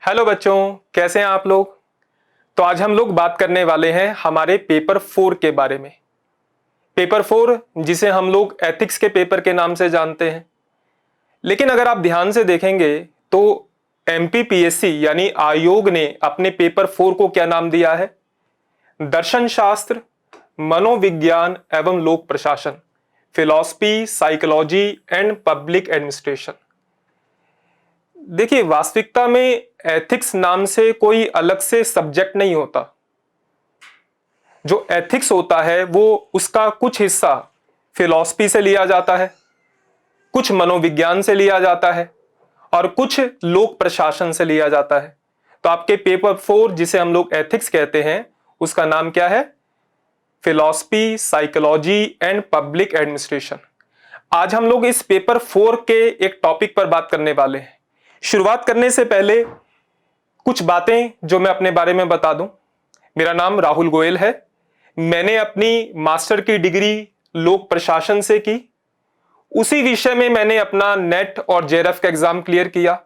Hello बच्चों, कैसे हैं आप लोग। तो आज हम लोग बात करने वाले हैं हमारे पेपर 4 के बारे में। पेपर 4 जिसे हम लोग एथिक्स के पेपर के नाम से जानते हैं। लेकिन अगर आप ध्यान से देखेंगे तो एमपीपीएससी यानी आयोग ने अपने पेपर 4 को क्या नाम दिया है? दर्शन शास्त्र, मनोविज्ञान एवं लोक प्रशासन, philosophy, psychology and public administration. देखिए, वास्तविकता में एथिक्स नाम से कोई अलग से सब्जेक्ट नहीं होता। जो एथिक्स होता है वो उसका कुछ हिस्सा फिलॉसफी से लिया जाता है, कुछ मनोविज्ञान से लिया जाता है और कुछ लोक प्रशासन से लिया जाता है। तो आपके पेपर 4 जिसे हम लोग एथिक्स कहते हैं उसका नाम क्या है? Philosophy, psychology and public administration. आज हम लोग इस पेपर 4 के एक टॉपिक पर बात करने वाले हैं। शुरुआत करने से पहले कुछ बातें जो मैं अपने बारे में बता दूं। मेरा नाम राहुल गोयल है। मैंने अपनी मास्टर की डिग्री लोक प्रशासन से की। उसी विषय में मैंने अपना नेट और जेआरएफ का एग्जाम क्लियर किया।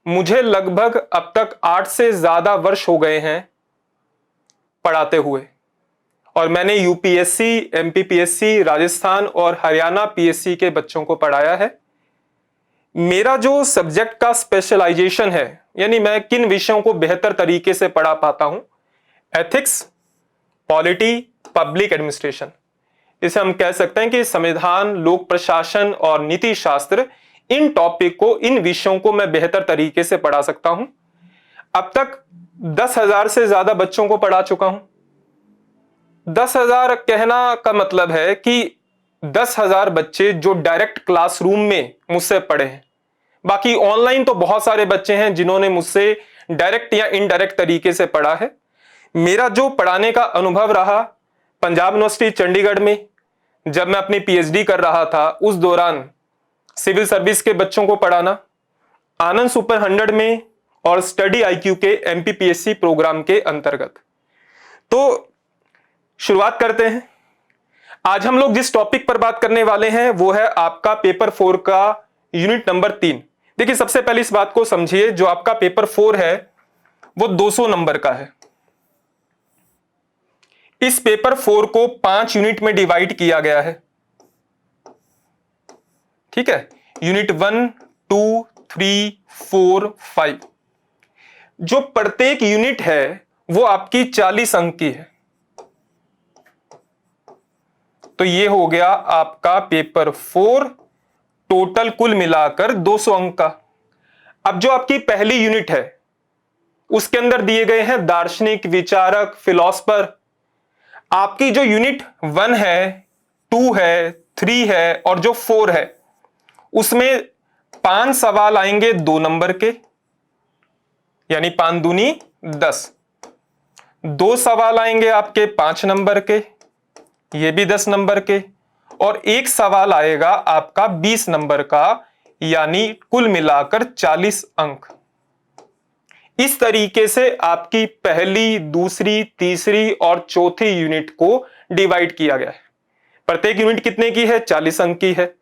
मुझे लगभग अब तक 8 से ज्यादा वर्ष हो गए हैं पढ़ाते हुए और मैंने यूपीएससी, एमपीपीएससी, राजस्थान और हरियाणा पीएससी के बच्चों को पढ़ाया है। मेरा जो सब्जेक्ट का स्पेशलाइजेशन है, यानी मैं किन विषयों को बेहतर तरीके से पढ़ा पाता हूं, एथिक्स, पॉलिटी, पब्लिक एडमिनिस्ट्रेशन। इसे हम कह सकते हैं कि संविधान, लोक प्रशासन और नीति शास्त्र, इन टॉपिक को, इन विषयों को मैं बेहतर तरीके से पढ़ा सकता हूं। अब तक 10,000 से ज्यादा बच्चों को पढ़ा चुका हूं। 10,000 कहना का मतलब है कि 10,000 बच्चे जो डायरेक्ट क्लासरूम में मुझसे पढ़े हैं। बाकी ऑनलाइन तो बहुत सारे बच्चे हैं जिन्होंने मुझसे डायरेक्ट या इनडायरेक्ट तरीके से पढ़ा है। मेरा जो पढ़ाने का अनुभव रहा पंजाब यूनिवर्सिटी चंडीगढ़ में, जब मैं अपनी पीएचडी कर रहा था उस दौरान सिविल सर्विस के बच्चों को पढ़ाना, आनंद सुपर 100 में और स्टडी आईक्यू के एमपीपीएससी प्रोग्राम के अंतर्गत। तो शुरुआत करते हैं। आज हम लोग जिस टॉपिक पर बात करने वाले हैं वो है आपका पेपर 4 का यूनिट नंबर 3। देखिए, सबसे पहले इस बात को समझिए, जो आपका पेपर 4 है वो 200 नंबर का है। इस पेपर 4 को 5 यूनिट में डिवाइड किया गया है। ठीक है, यूनिट 1, 2, 3, 4, 5। जो प्रत्येक यूनिट है वो आपकी 40 अंक की है। तो ये हो गया आपका पेपर 4, टोटल कुल मिलाकर 200 अंक का। अब जो आपकी पहली यूनिट है उसके अंदर दिए गए हैं दार्शनिक, विचारक, फिलोसफर। आपकी जो यूनिट 1 है, 2 है, 3 है और जो 4 है उसमें 5 सवाल आएंगे 2 नंबर के, यानी 5 दूनी 10। 2 सवाल आएंगे आपके 5 नंबर के, ये भी 10 नंबर के, और एक सवाल आएगा आपका 20 नंबर का, यानी कुल मिलाकर 40 अंक। इस तरीके से आपकी पहली, दूसरी, तीसरी और चौथी यूनिट को डिवाइड किया गया है। प्रत्येक यूनिट कितने की है? 40 अंक की है।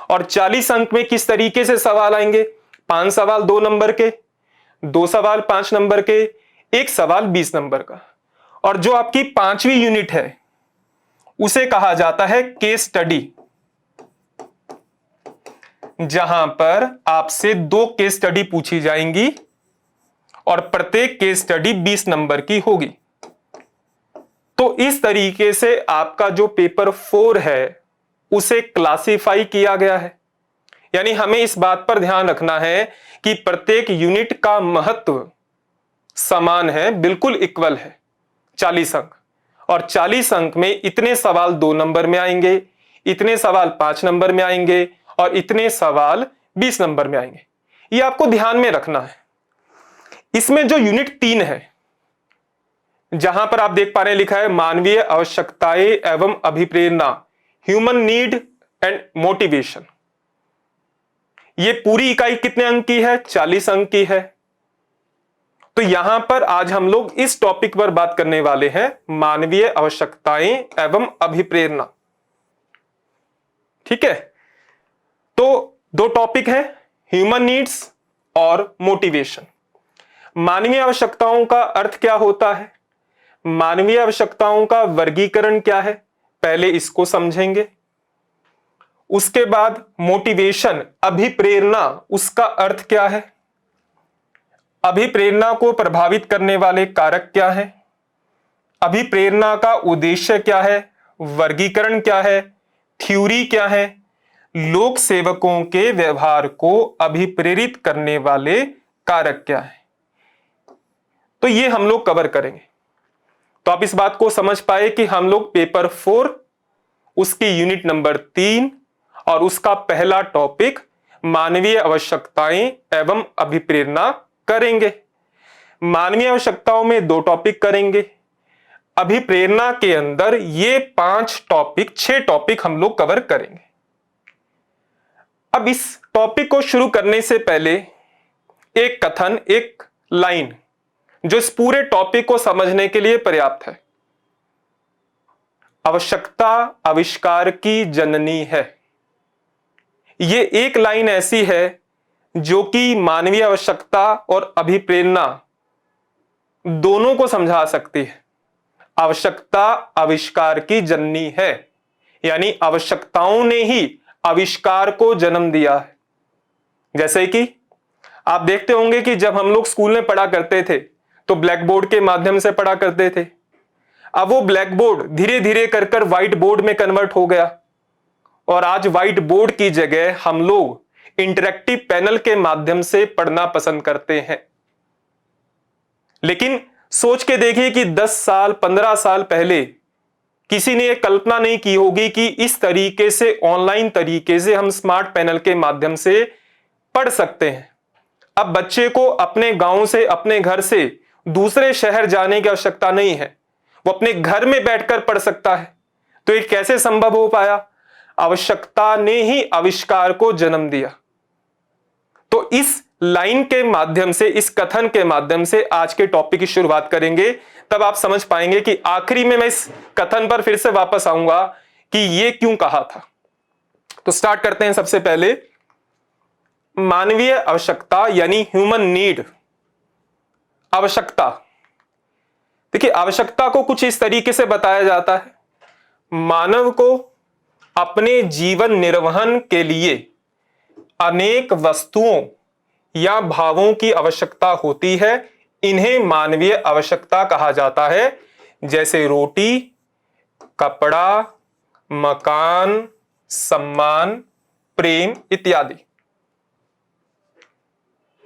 और 40 अंक में किस तरीके से सवाल आएंगे? 5 सवाल 2 नंबर के, 2 सवाल 5 नंबर के, एक सवाल 20 नंबर का। और जो आपकी 5वीं यूनिट है उसे कहा जाता है केस स्टडी, जहां पर आपसे 2 केस स्टडी पूछी जाएंगी और प्रत्येक केस स्टडी 20 नंबर की होगी। तो इस तरीके से आपका जो पेपर 4 है उसे क्लासिफाई किया गया है। यानी हमें इस बात पर ध्यान रखना है कि प्रत्येक यूनिट का महत्व समान है, बिल्कुल इक्वल है। 40 अंक, और 40 अंक में इतने सवाल 2 नंबर में आएंगे, इतने सवाल 5 नंबर में आएंगे और इतने सवाल 20 नंबर में आएंगे। ये आपको ध्यान में रखना है। इसमें जो यूनिट 3 है, जहां पर आप देख पा रहे हैं लिखा है मानवीय आवश्यकताएं एवं अभिप्रेरणा, ह्यूमन नीड एंड मोटिवेशन। ये पूरी इकाई कितने अंक की है? 40 अंक की है। तो यहां पर आज हम लोग इस टॉपिक पर बात करने वाले हैं मानवीय आवश्यकताएं एवं अभिप्रेरणा। ठीक है, तो 2 टॉपिक है, ह्यूमन नीड्स और मोटिवेशन। मानवीय आवश्यकताओं का अर्थ क्या होता है, मानवीय आवश्यकताओं का वर्गीकरण क्या है, पहले इसको समझेंगे। उसके बाद मोटिवेशन, अभिप्रेरणा, उसका अर्थ क्या है, अभिप्रेरणा को प्रभावित करने वाले कारक क्या है, अभिप्रेरणा का उद्देश्य क्या है, वर्गीकरण क्या है, थ्योरी क्या है, लोक सेवकों के व्यवहार को अभिप्रेरित करने वाले कारक क्या है। तो ये हम लोग कवर करेंगे। तो आप इस बात को समझ पाए कि हम लोग पेपर 4 उसकी यूनिट नंबर 3 और उसका पहला टॉपिक मानवीय आवश्यकताएं एवं अभिप्रेरणा करेंगे। मानवीय आवश्यकताओं में 2 टॉपिक करेंगे, अभिप्रेरणा के अंदर ये 6 टॉपिक हम लोग कवर करेंगे। अब इस टॉपिक को शुरू करने से पहले एक कथन, एक लाइन जो इस पूरे टॉपिक को समझने के लिए पर्याप्त है। आवश्यकता आविष्कार की जननी है। ये एक लाइन ऐसी है जो कि मानवीय आवश्यकता और अभिप्रेरणा दोनों को समझा सकती है। आवश्यकता आविष्कार की जननी है, यानी आवश्यकताओं ने ही आविष्कार को जन्म दिया है। जैसे कि आप देखते होंगे कि जब हम लोग स्कूल में पढ़ा करते थे तो ब्लैक बोर्ड के माध्यम से पढ़ा करते थे। अब वो ब्लैक बोर्ड धीरे धीरे कर व्हाइट बोर्ड में कन्वर्ट हो गया और आज व्हाइट बोर्ड की जगह हम लोग इंटरैक्टिव पैनल के माध्यम से पढ़ना पसंद करते हैं। लेकिन सोच के देखिए कि 10 साल 15 साल पहले किसी ने यह कल्पना नहीं की होगी कि इस तरीके से ऑनलाइन तरीके से हम स्मार्ट पैनल के माध्यम से पढ़ सकते हैं। अब बच्चे को अपने गांव से, अपने घर से दूसरे शहर जाने की आवश्यकता नहीं है, वो अपने घर में बैठकर पढ़ सकता है। तो ये कैसे संभव हो पाया? आवश्यकता ने ही आविष्कार को जन्म दिया। तो इस लाइन के माध्यम से, इस कथन के माध्यम से आज के टॉपिक की शुरुआत करेंगे। तब आप समझ पाएंगे कि आखिरी में मैं इस कथन पर फिर से वापस आऊंगा कि ये क्यों कहा था। तो स्टार्ट करते हैं। सबसे पहले मानवीय आवश्यकता यानी ह्यूमन नीड। आवश्यकता, देखिए आवश्यकता को कुछ इस तरीके से बताया जाता है, मानव को अपने जीवन निर्वहन के लिए अनेक वस्तुओं या भावों की आवश्यकता होती है। इन्हें मानवीय आवश्यकता कहा जाता है, जैसे रोटी, कपड़ा, मकान, सम्मान, प्रेम इत्यादि।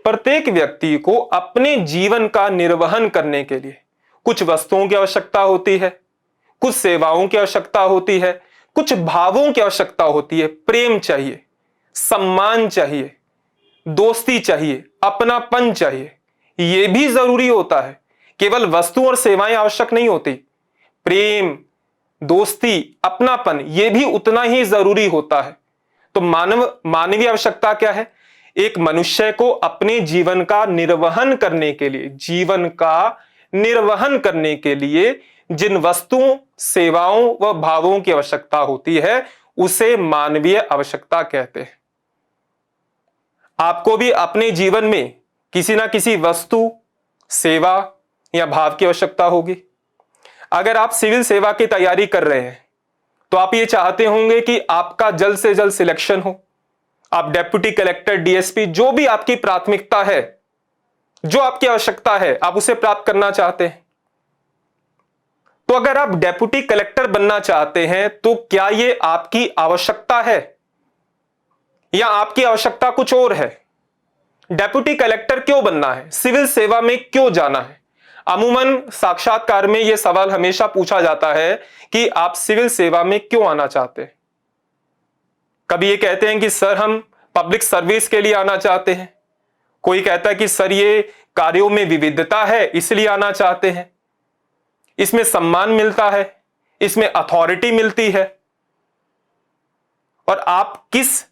प्रत्येक व्यक्ति को अपने जीवन का निर्वहन करने के लिए कुछ वस्तुओं की आवश्यकता होती है, कुछ सेवाओं की आवश्यकता होती है, कुछ भावों की आवश्यकता होती है। प्रेम चाहिए, सम्मान चाहिए, दोस्ती चाहिए, अपनापन चाहिए। यह भी जरूरी होता है। केवल वस्तु और सेवाएं आवश्यक नहीं होती, प्रेम, दोस्ती, अपनापन यह भी उतना ही जरूरी होता है। तो मानवीय आवश्यकता क्या है? एक मनुष्य को अपने जीवन का निर्वहन करने के लिए, जीवन का निर्वहन करने के लिए जिन वस्तुओं, सेवाओं व भावों की आवश्यकता होती है उसे मानवीय आवश्यकता कहते हैं। आपको भी अपने जीवन में किसी ना किसी वस्तु, सेवा या भाव की आवश्यकता होगी। अगर आप सिविल सेवा की तैयारी कर रहे हैं तो आप ये चाहते होंगे कि आपका जल्द से जल्द सिलेक्शन हो। आप डेप्यूटी कलेक्टर, डीएसपी, जो भी आपकी प्राथमिकता है, जो आपकी आवश्यकता है, आप उसे प्राप्त करना चाहते हैं। तो अगर आप डेप्यूटी कलेक्टर बनना चाहते हैं तो क्या यह आपकी आवश्यकता है या आपकी आवश्यकता कुछ और है? डेप्यूटी कलेक्टर क्यों बनना है? सिविल सेवा में क्यों जाना है? अमूमन साक्षात्कार में यह सवाल हमेशा पूछा जाता है कि आप सिविल सेवा में क्यों आना चाहते हैं। कभी ये कहते हैं कि सर हम पब्लिक सर्विस के लिए आना चाहते हैं, कोई कहता है कि सर ये कार्यों में विविधता है इसलिए आना चाहते हैं, इसमें सम्मान मिलता है, इसमें अथॉरिटी मिलती है। और आप किस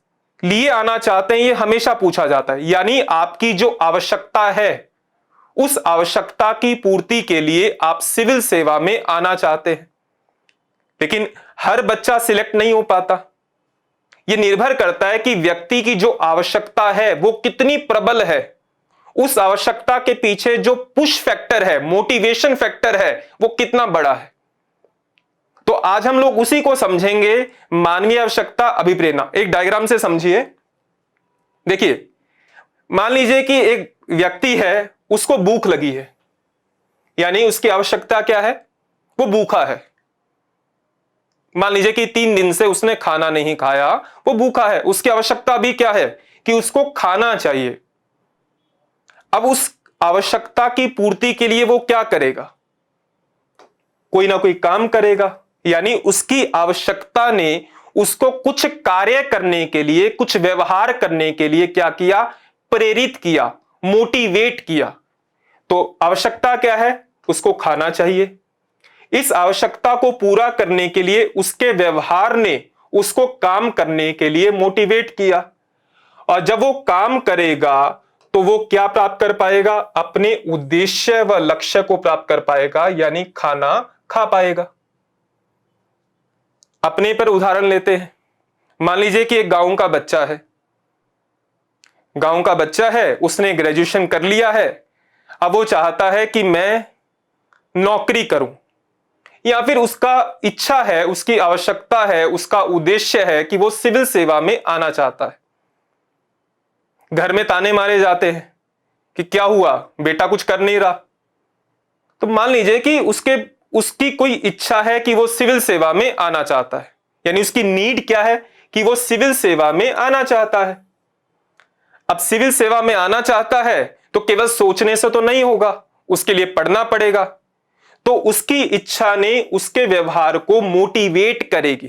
लिए आना चाहते हैं ये हमेशा पूछा जाता है। यानी आपकी जो आवश्यकता है उस आवश्यकता की पूर्ति के लिए आप सिविल सेवा में आना चाहते हैं। लेकिन हर बच्चा सिलेक्ट नहीं हो पाता। यह निर्भर करता है कि व्यक्ति की जो आवश्यकता है वो कितनी प्रबल है, उस आवश्यकता के पीछे जो पुश फैक्टर है, मोटिवेशन फैक्टर है, वो कितना बड़ा है। तो आज हम लोग उसी को समझेंगे, मानवीय आवश्यकता अभिप्रेरणा। एक डायग्राम से समझिए। देखिए, मान लीजिए कि एक व्यक्ति है, उसको भूख लगी है, यानी उसकी आवश्यकता क्या है, वो भूखा है। मान लीजिए कि 3 दिन से उसने खाना नहीं खाया, वो भूखा है। उसकी आवश्यकता भी क्या है कि उसको खाना चाहिए। अब उस आवश्यकता की पूर्ति के लिए वो क्या करेगा, कोई ना कोई काम करेगा। यानी उसकी आवश्यकता ने उसको कुछ कार्य करने के लिए, कुछ व्यवहार करने के लिए क्या किया, प्रेरित किया, मोटिवेट किया। तो आवश्यकता क्या है, उसको खाना चाहिए। इस आवश्यकता को पूरा करने के लिए उसके व्यवहार ने उसको काम करने के लिए मोटिवेट किया। और जब वो काम करेगा तो वो क्या प्राप्त कर पाएगा, अपने उद्देश्य व लक्ष्य को प्राप्त कर पाएगा, यानी खाना खा पाएगा। अपने पर उदाहरण लेते हैं। मान लीजिए कि एक गांव का बच्चा है, गांव का बच्चा है, उसने ग्रेजुएशन कर लिया है। अब वो चाहता है कि मैं नौकरी करूं, या फिर उसका इच्छा है, उसकी आवश्यकता है, उसका उद्देश्य है कि वो सिविल सेवा में आना चाहता है। घर में ताने मारे जाते हैं कि क्या हुआ, बेटा कुछ कर नहीं रहा। तो मान लीजिए कि उसकी कोई इच्छा है कि वो सिविल सेवा में आना चाहता है, यानी उसकी नीड क्या है कि वो सिविल सेवा में आना चाहता है। अब सिविल सेवा में आना चाहता है तो केवल सोचने से तो नहीं होगा, उसके लिए पढ़ना पड़ेगा। तो उसकी इच्छा ने उसके व्यवहार को मोटिवेट करेगी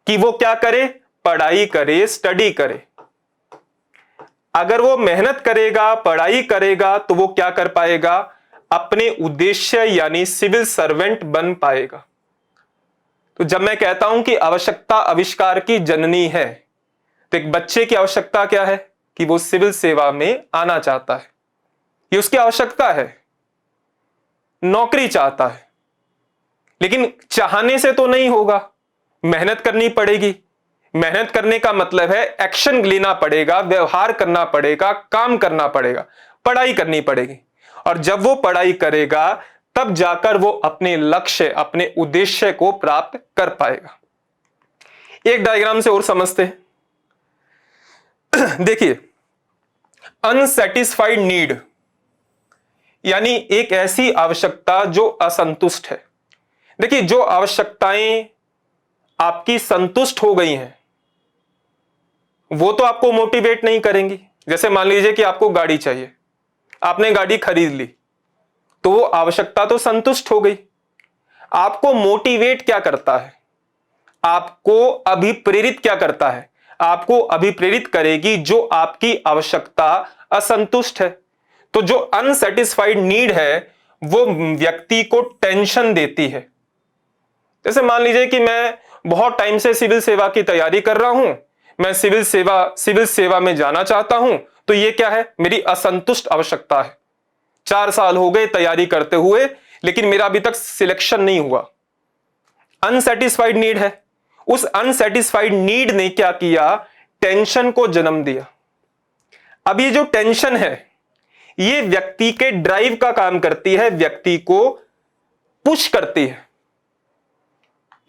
कि वो क्या करे, पढ़ाई करे, स्टडी करे। अगर वो मेहनत करेगा, पढ़ाई करेगा, तो वो क्या कर पाएगा, अपने उद्देश्य यानी सिविल सर्वेंट बन पाएगा। तो जब मैं कहता हूं कि आवश्यकता आविष्कार की जननी है, तो एक बच्चे की आवश्यकता क्या है कि वो सिविल सेवा में आना चाहता है, ये उसकी आवश्यकता है। नौकरी चाहता है, लेकिन चाहने से तो नहीं होगा, मेहनत करनी पड़ेगी। मेहनत करने का मतलब है एक्शन लेना पड़ेगा, व्यवहार करना पड़ेगा, काम करना पड़ेगा, पढ़ाई करनी पड़ेगी। और जब वो पढ़ाई करेगा तब जाकर वो अपने लक्ष्य, अपने उद्देश्य को प्राप्त कर पाएगा। एक डायग्राम से और समझते हैं। देखिए, अनसेटिस्फाइड नीड यानी एक ऐसी आवश्यकता जो असंतुष्ट है। देखिए, जो आवश्यकताएं आपकी संतुष्ट हो गई हैं वो तो आपको मोटिवेट नहीं करेंगी। जैसे मान लीजिए कि आपको गाड़ी चाहिए, आपने गाड़ी खरीद ली, तो वो आवश्यकता तो संतुष्ट हो गई। आपको मोटिवेट क्या करता है, आपको अभिप्रेरित क्या करता है, आपको अभिप्रेरित करेगी जो आपकी आवश्यकता असंतुष्ट है। तो जो अनसेटिस्फाइड नीड है वो व्यक्ति को टेंशन देती है। जैसे मान लीजिए कि मैं बहुत टाइम से सिविल सेवा की तैयारी कर रहा हूं, मैं सिविल सेवा में जाना चाहता हूं, तो ये क्या है, मेरी असंतुष्ट आवश्यकता है। 4 साल हो गए तैयारी करते हुए, लेकिन मेरा अभी तक सिलेक्शन नहीं हुआ। अनसेटिस्फाइड नीड है। उस अनसेटिस्फाइड नीड ने क्या किया, टेंशन को जन्म दिया। अब ये जो टेंशन है ये व्यक्ति के ड्राइव का काम करती है, व्यक्ति को पुश करती है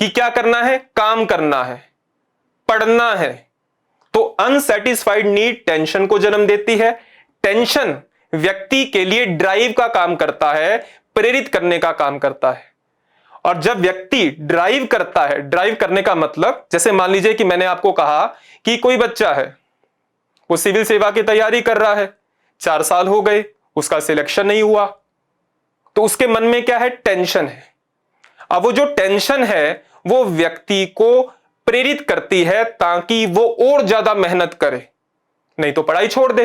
कि क्या करना है, काम करना है, पढ़ना है। तो अनसेटिस्फाइड नीड टेंशन को जन्म देती है। टेंशन व्यक्ति के लिए ड्राइव का काम करता है, प्रेरित करने का काम करता है। और जब व्यक्ति ड्राइव करता है, ड्राइव करने का मतलब, जैसे मान लीजिए कि मैंने आपको कहा कि कोई बच्चा है, वो सिविल सेवा की तैयारी कर रहा है, 4 साल हो गए, उसका सिलेक्शन नहीं हुआ, तो उसके मन में क्या है, टेंशन है। अब वो जो टेंशन है वो व्यक्ति को प्रेरित करती है ताकि वो और ज्यादा मेहनत करे, नहीं तो पढ़ाई छोड़ दे।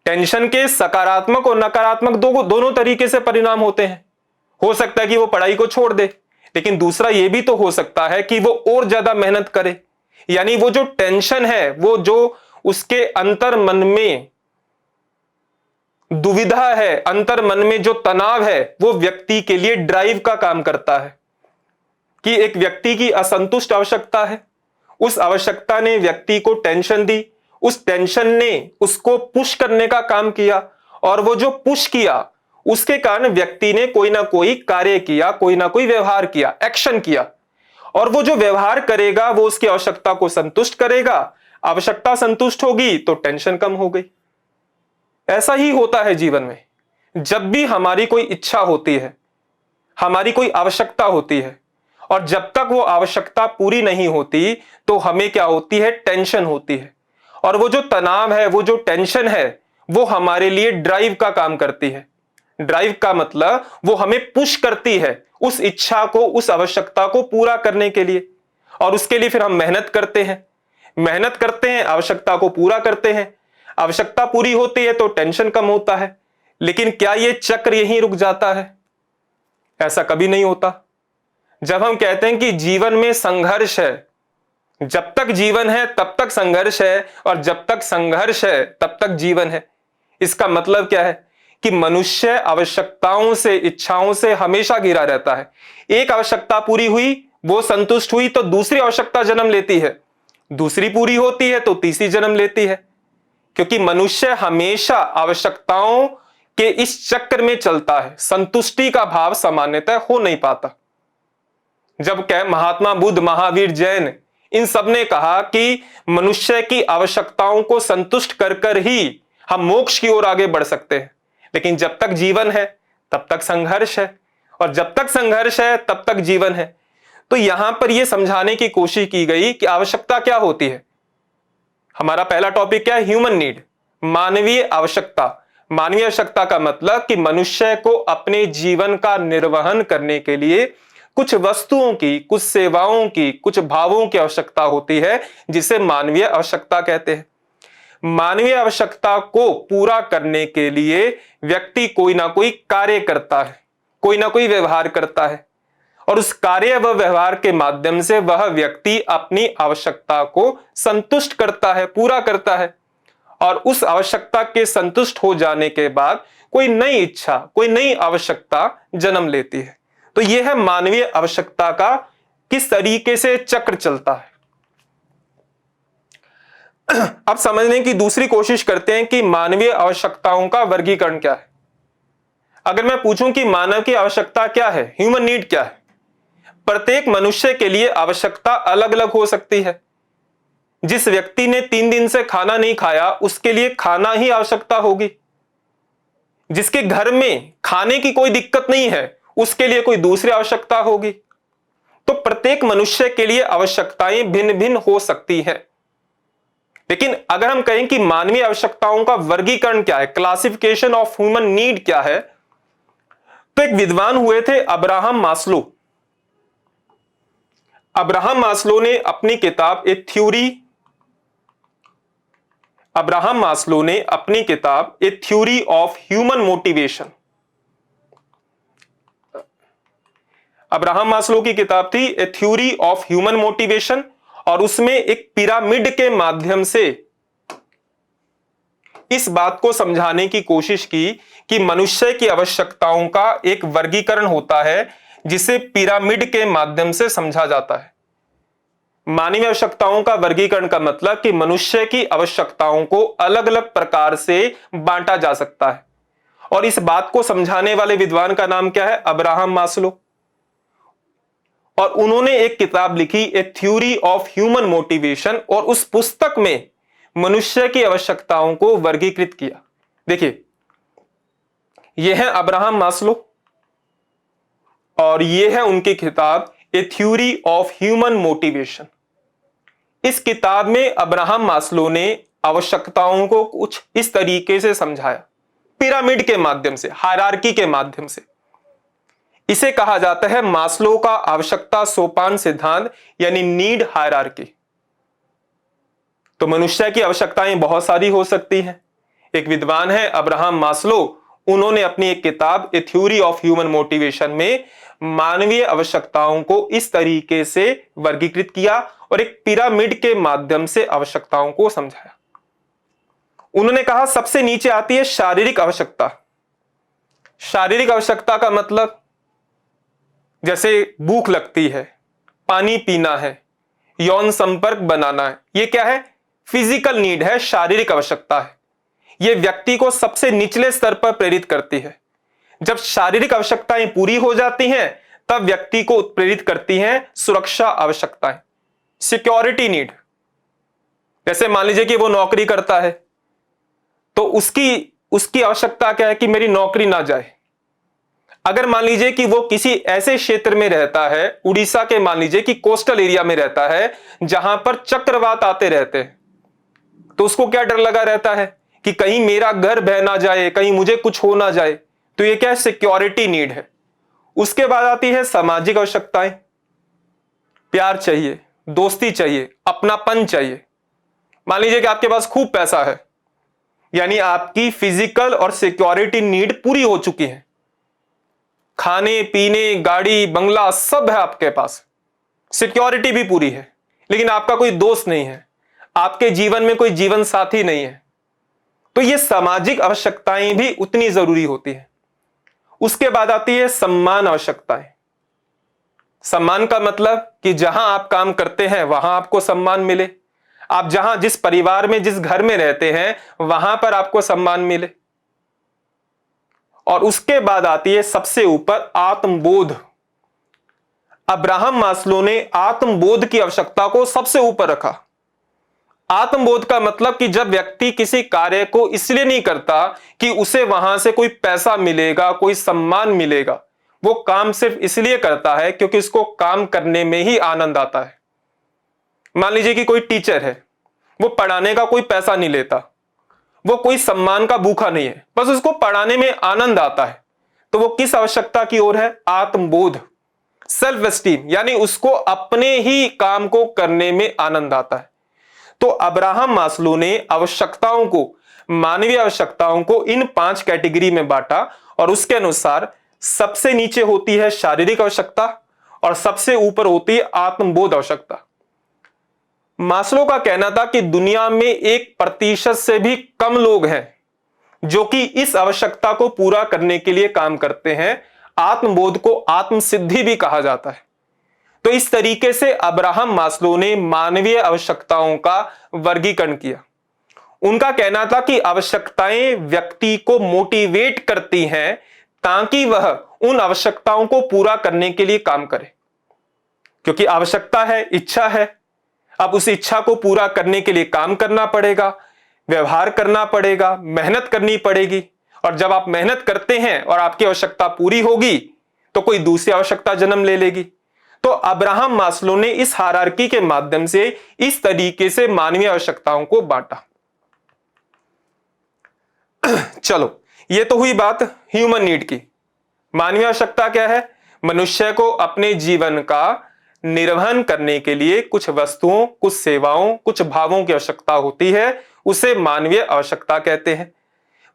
टेंशन के सकारात्मक और नकारात्मक दोनों तरीके से परिणाम होते हैं। हो सकता है कि वो पढ़ाई को छोड़ दे, लेकिन दूसरा ये भी तो हो सकता है कि वो और ज्यादा मेहनत करे। यानी वो जो टेंशन है, वो जो उसके अंतर मन में दुविधा है, अंतर मन में जो तनाव है, वो व्यक्ति के लिए ड्राइव का काम करता है। कि एक व्यक्ति की असंतुष्ट आवश्यकता है, उस आवश्यकता ने व्यक्ति को टेंशन दी, उस टेंशन ने उसको पुश करने का काम किया, और वो जो पुश किया उसके कारण व्यक्ति ने कोई ना कोई कार्य किया, कोई ना कोई व्यवहार किया, एक्शन किया, और वो जो व्यवहार करेगा वो उसकी आवश्यकता को संतुष्ट करेगा। आवश्यकता संतुष्ट होगी तो टेंशन कम हो गई। ऐसा ही होता है जीवन में। जब भी हमारी कोई इच्छा होती है, हमारी कोई आवश्यकता होती है, और जब तक वो आवश्यकता पूरी नहीं होती तो हमें क्या होती है, टेंशन होती है। और वो जो तनाव है, वो जो टेंशन है, वो हमारे लिए ड्राइव का काम करती है। ड्राइव का मतलब वो हमें पुश करती है उस इच्छा को, उस आवश्यकता को पूरा करने के लिए, और उसके लिए फिर हम मेहनत करते हैं, आवश्यकता को पूरा करते हैं। आवश्यकता पूरी होती है तो टेंशन कम होता है। लेकिन क्या ये चक्र यहीं रुक जाता है? ऐसा कभी नहीं होता। जब हम कहते हैं कि जीवन में संघर्ष है, जब तक जीवन है तब तक संघर्ष है, और जब तक संघर्ष है तब तक जीवन है, इसका मतलब क्या है कि मनुष्य आवश्यकताओं से, इच्छाओं से हमेशा घिरा रहता है। एक आवश्यकता पूरी हुई, वो संतुष्ट हुई तो दूसरी आवश्यकता जन्म लेती है, दूसरी पूरी होती है तो तीसरी जन्म लेती है, क्योंकि मनुष्य हमेशा आवश्यकताओं के इस चक्र में चलता है। संतुष्टि का भाव सामान्यतः हो नहीं पाता। जब महात्मा बुद्ध, महावीर, जैन, इन सब ने कहा कि मनुष्य की आवश्यकताओं को संतुष्ट कर कर ही हम मोक्ष की ओर आगे बढ़ सकते हैं, लेकिन जब तक जीवन है तब तक संघर्ष है, और जब तक संघर्ष है तब तक जीवन है। तो यहां पर यह समझाने की कोशिश की गई कि आवश्यकता क्या होती है। हमारा पहला टॉपिक क्या है? ह्यूमन नीड, मानवीय आवश्यकता। मानवीय आवश्यकता का मतलब कि मनुष्य को अपने जीवन का निर्वहन करने के लिए कुछ वस्तुओं की, कुछ सेवाओं की, कुछ भावों की आवश्यकता होती है, जिसे मानवीय आवश्यकता कहते हैं। मानवीय आवश्यकता को पूरा करने के लिए व्यक्ति कोई ना कोई कार्य करता है, कोई ना कोई व्यवहार करता है, और उस कार्य व व्यवहार के माध्यम से वह व्यक्ति अपनी आवश्यकता को संतुष्ट करता है, पूरा करता है, और उस आवश्यकता के संतुष्ट हो जाने के बाद कोई नई इच्छा, कोई नई आवश्यकता जन्म लेती है। तो यह है मानवीय आवश्यकता का किस तरीके से चक्र चलता है। अब समझने की दूसरी कोशिश करते हैं कि मानवीय आवश्यकताओं का वर्गीकरण क्या है। अगर मैं पूछूं कि मानव की आवश्यकता क्या है, ह्यूमन नीड क्या है, प्रत्येक मनुष्य के लिए आवश्यकता अलग अलग हो सकती है। जिस व्यक्ति ने 3 दिन से खाना नहीं खाया, उसके लिए खाना ही आवश्यकता होगी। जिसके घर में खाने की कोई दिक्कत नहीं है, उसके लिए कोई दूसरी आवश्यकता होगी। तो प्रत्येक मनुष्य के लिए आवश्यकताएं भिन्न भिन्न हो सकती हैं। लेकिन अगर हम कहें कि मानवीय आवश्यकताओं का वर्गीकरण क्या है, क्लासिफिकेशन ऑफ ह्यूमन नीड क्या है, तो एक विद्वान हुए थे अब्राहम मास्लो। अब्राहम मास्लो ने अपनी किताब ए theory of human motivation, Abraham Maslow की किताब थी ए थ्योरी ऑफ ह्यूमन मोटिवेशन, और उसमें एक पिरामिड के माध्यम से इस बात को समझाने की कोशिश की कि मनुष्य की आवश्यकताओं का एक वर्गीकरण होता है, जिसे पिरामिड के माध्यम से समझा जाता है। मानवीय आवश्यकताओं का वर्गीकरण का मतलब कि मनुष्य की आवश्यकताओं को अलग अलग प्रकार से बांटा जा सकता है, और इस बात को समझाने वाले विद्वान का नाम क्या है? Abraham Maslow. और उन्होंने एक किताब लिखी ए थ्योरी ऑफ ह्यूमन मोटिवेशन, और उस पुस्तक में मनुष्य की आवश्यकताओं को वर्गीकृत किया। देखिए, यह है अब्राहम मास्लो, और यह है उनकी किताब ए थ्योरी ऑफ ह्यूमन मोटिवेशन। इस किताब में अब्राहम मास्लो ने आवश्यकताओं को कुछ इस तरीके से समझाया, पिरामिड के माध्यम से, हायरार्की के माध्यम से। इसे कहा जाता है मास्लो का आवश्यकता सोपान सिद्धांत, यानी नीड हायरार्की। तो मनुष्य की आवश्यकताएं बहुत सारी हो सकती हैं। एक विद्वान है अब्राहम मास्लो, उन्होंने अपनी एक किताब ए थ्योरी ऑफ ह्यूमन मोटिवेशन में मानवीय आवश्यकताओं को इस तरीके से वर्गीकृत किया, और एक पिरामिड के माध्यम से आवश्यकताओं को समझाया। उन्होंने कहा सबसे नीचे आती है शारीरिक आवश्यकता। शारीरिक आवश्यकता का मतलब जैसे भूख लगती है, पानी पीना है, यौन संपर्क बनाना है, ये क्या है? फिजिकल नीड है, शारीरिक आवश्यकता है। यह व्यक्ति को सबसे निचले स्तर पर प्रेरित करती है। जब शारीरिक आवश्यकताएं पूरी हो जाती हैं तब व्यक्ति को प्रेरित करती हैं सुरक्षा आवश्यकताएं, सिक्योरिटी नीड। जैसे मान लीजिए कि वो नौकरी करता है तो उसकी आवश्यकता क्या है कि मेरी नौकरी ना जाए। अगर मान लीजिए कि वो किसी ऐसे क्षेत्र में रहता है, उड़ीसा के मान लीजिए कि कोस्टल एरिया में रहता है जहां पर चक्रवात आते रहते हैं, तो उसको क्या डर लगा रहता है कि कहीं मेरा घर बह ना जाए, कहीं मुझे कुछ हो ना जाए। तो ये क्या है, सिक्योरिटी नीड है। उसके बाद आती है सामाजिक आवश्यकताएं। प्यार चाहिए, दोस्ती चाहिए, अपनापन चाहिए। मान लीजिए कि आपके पास खूब पैसा है, यानी आपकी फिजिकल और सिक्योरिटी नीड पूरी हो चुकी है। खाने पीने, गाड़ी बंगला सब है आपके पास, सिक्योरिटी भी पूरी है, लेकिन आपका कोई दोस्त नहीं है, आपके जीवन में कोई जीवन साथी नहीं है। तो ये सामाजिक आवश्यकताएं भी उतनी जरूरी होती है। उसके बाद आती है सम्मान आवश्यकताएं। सम्मान का मतलब कि जहां आप काम करते हैं वहां आपको सम्मान मिले, आप जहां जिस परिवार में जिस घर में रहते हैं वहां पर आपको सम्मान मिले। और उसके बाद आती है सबसे ऊपर आत्मबोध। अब्राहम मास्लो ने आत्मबोध की आवश्यकता को सबसे ऊपर रखा। आत्मबोध का मतलब कि जब व्यक्ति किसी कार्य को इसलिए नहीं करता कि उसे वहां से कोई पैसा मिलेगा, कोई सम्मान मिलेगा, वो काम सिर्फ इसलिए करता है क्योंकि उसको काम करने में ही आनंद आता है। मान लीजिए कि कोई टीचर है, वो पढ़ाने का कोई पैसा नहीं लेता, वो कोई सम्मान का भूखा नहीं है, बस उसको पढ़ाने में आनंद आता है। तो वो किस आवश्यकता की ओर है? आत्मबोध, सेल्फ एस्टीम, यानी उसको अपने ही काम को करने में आनंद आता है। तो अब्राहम मास्लो ने आवश्यकताओं को, मानवीय आवश्यकताओं को इन 5 कैटेगरी में बांटा और उसके अनुसार सबसे नीचे होती है शारीरिक आवश्यकता और सबसे ऊपर होती है आत्मबोध आवश्यकता। मास्लो का कहना था कि दुनिया में 1% से भी कम लोग हैं जो कि इस आवश्यकता को पूरा करने के लिए काम करते हैं। आत्मबोध को आत्मसिद्धि भी कहा जाता है। तो इस तरीके से अब्राहम मास्लो ने मानवीय आवश्यकताओं का वर्गीकरण किया। उनका कहना था कि आवश्यकताएं व्यक्ति को मोटिवेट करती हैं ताकि वह उन आवश्यकताओं को पूरा करने के लिए काम करे, क्योंकि आवश्यकता है, इच्छा है। अब उस इच्छा को पूरा करने के लिए काम करना पड़ेगा, व्यवहार करना पड़ेगा, मेहनत करनी पड़ेगी। और जब आप मेहनत करते हैं और आपकी आवश्यकता पूरी होगी तो कोई दूसरी आवश्यकता जन्म ले लेगी। तो अब्राहम मास्लो ने इस हायरार्की के माध्यम से इस तरीके से मानवीय आवश्यकताओं को बांटा। चलो, ये तो हुई बात ह्यूमन नीड की। मानवीय आवश्यकता क्या है? मनुष्य को अपने जीवन का निर्वहन करने के लिए कुछ वस्तुओं, कुछ सेवाओं, कुछ भावों की आवश्यकता होती है, उसे मानवीय आवश्यकता कहते हैं।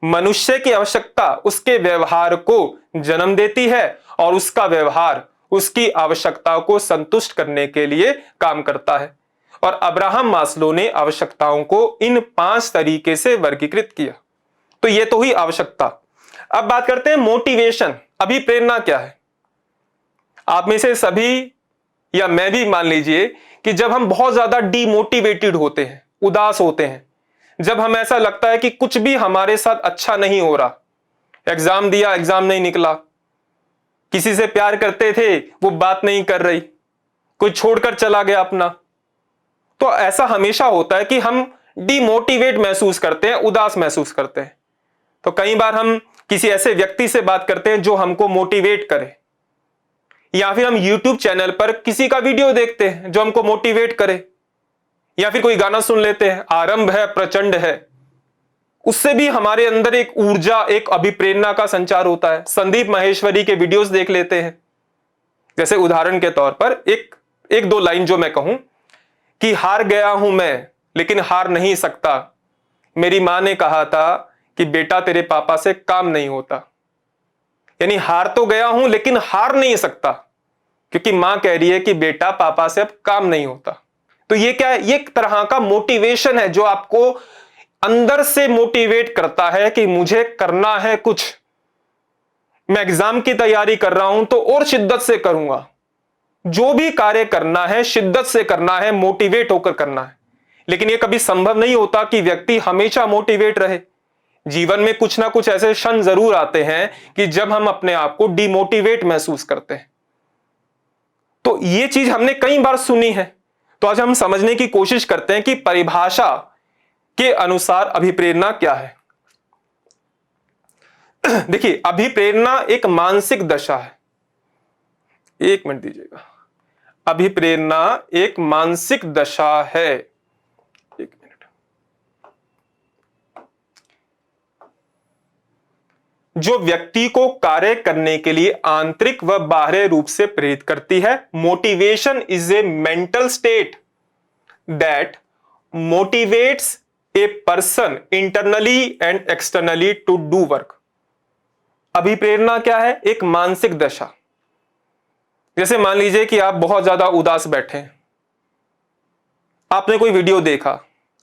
मनुष्य की आवश्यकता उसके व्यवहार को जन्म देती है और उसका व्यवहार उसकी आवश्यकता को संतुष्ट करने के लिए काम करता है। और अब्राहम मास्लो ने आवश्यकताओं को इन 5 तरीके से वर्गीकृत किया। तो ये तो हुई आवश्यकता। अब बात करते हैं मोटिवेशन, अभिप्रेरणा क्या है। आप में से सभी या मैं भी मान लीजिए कि जब हम बहुत ज्यादा डीमोटिवेटेड होते हैं, उदास होते हैं, जब हमें ऐसा लगता है कि कुछ भी हमारे साथ अच्छा नहीं हो रहा, एग्जाम दिया, एग्जाम नहीं निकला, किसी से प्यार करते थे, वो बात नहीं कर रही, कोई छोड़कर चला गया अपना, तो ऐसा हमेशा होता है कि हम डीमोटिवेट महसूस करते हैं, उदास महसूस करते हैं। तो कई बार हम किसी ऐसे व्यक्ति से बात करते हैं जो हमको मोटिवेट करे, या फिर हम YouTube चैनल पर किसी का वीडियो देखते हैं जो हमको मोटिवेट करे, या फिर कोई गाना सुन लेते हैं, आरंभ है प्रचंड है, उससे भी हमारे अंदर एक ऊर्जा, एक अभिप्रेरणा का संचार होता है। संदीप माहेश्वरी के वीडियोस देख लेते हैं। जैसे उदाहरण के तौर पर एक दो लाइन जो मैं कहूं कि हार गया हूं मैं लेकिन हार नहीं सकता, मेरी मां ने कहा था कि बेटा तेरे पापा से काम नहीं होता। यानी हार तो गया हूं लेकिन हार नहीं सकता, क्योंकि मां कह रही है कि बेटा पापा से अब काम नहीं होता। तो ये क्या है? ये एक तरह का मोटिवेशन है जो आपको अंदर से मोटिवेट करता है कि मुझे करना है कुछ, मैं एग्जाम की तैयारी कर रहा हूं तो और शिद्दत से करूंगा, जो भी कार्य करना है शिद्दत से करना है, मोटिवेट होकर करना है। लेकिन यह कभी संभव नहीं होता कि व्यक्ति हमेशा मोटिवेट रहे। जीवन में कुछ ना कुछ ऐसे क्षण जरूर आते हैं कि जब हम अपने आप को डिमोटिवेट महसूस करते हैं। तो यह चीज हमने कई बार सुनी है। तो आज हम समझने की कोशिश करते हैं कि परिभाषा के अनुसार अभिप्रेरणा क्या है। देखिए, अभिप्रेरणा एक मानसिक दशा है। एक मिनट दीजिएगा। अभिप्रेरणा एक मानसिक दशा है। एक मिनट। जो व्यक्ति को कार्य करने के लिए आंतरिक व बाह्य रूप से प्रेरित करती है। Motivation is a mental state that motivates a person internally and externally to do work. अभिप्रेरणा क्या है? एक मानसिक दशा। जैसे मान लीजिए कि आप बहुत ज्यादा उदास बैठे हैं, आपने कोई वीडियो देखा,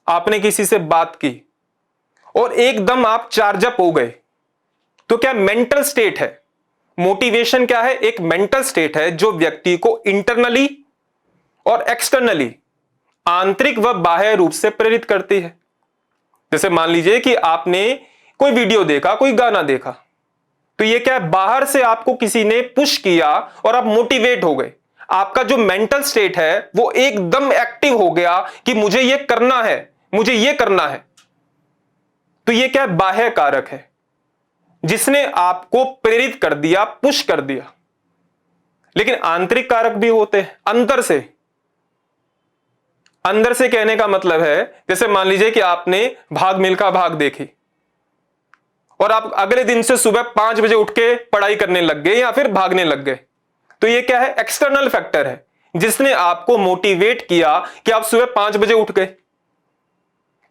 आपने किसी से बात की और एकदम आप चार्ज अप हो गए, तो क्या मेंटल स्टेट है। मोटिवेशन क्या है? एक मेंटल स्टेट है जो व्यक्ति को इंटरनली और एक्सटर्नली, आंतरिक व बाह्य रूप से प्रेरित करती है। जैसे मान लीजिए कि आपने कोई वीडियो देखा, कोई गाना देखा, तो ये क्या है? बाहर से आपको किसी ने पुश किया और आप मोटिवेट हो गए। आपका जो मेंटल स्टेट है वो एकदम एक्टिव हो गया कि मुझे ये करना है, मुझे ये करना है। तो ये क्या है? बाह्य कारक है जिसने आपको प्रेरित कर दिया, पुश कर दिया। लेकिन आंतरिक कारक भी होते हैं, अंदर से। अंदर से कहने का मतलब है, जैसे मान लीजिए कि आपने भाग मिल्खा भाग देखी और आप अगले दिन से सुबह 5 बजे उठ के पढ़ाई करने लग गए या फिर भागने लग गए। तो ये क्या है? एक्सटर्नल फैक्टर है जिसने आपको मोटिवेट किया कि आप सुबह 5 बजे उठ गए।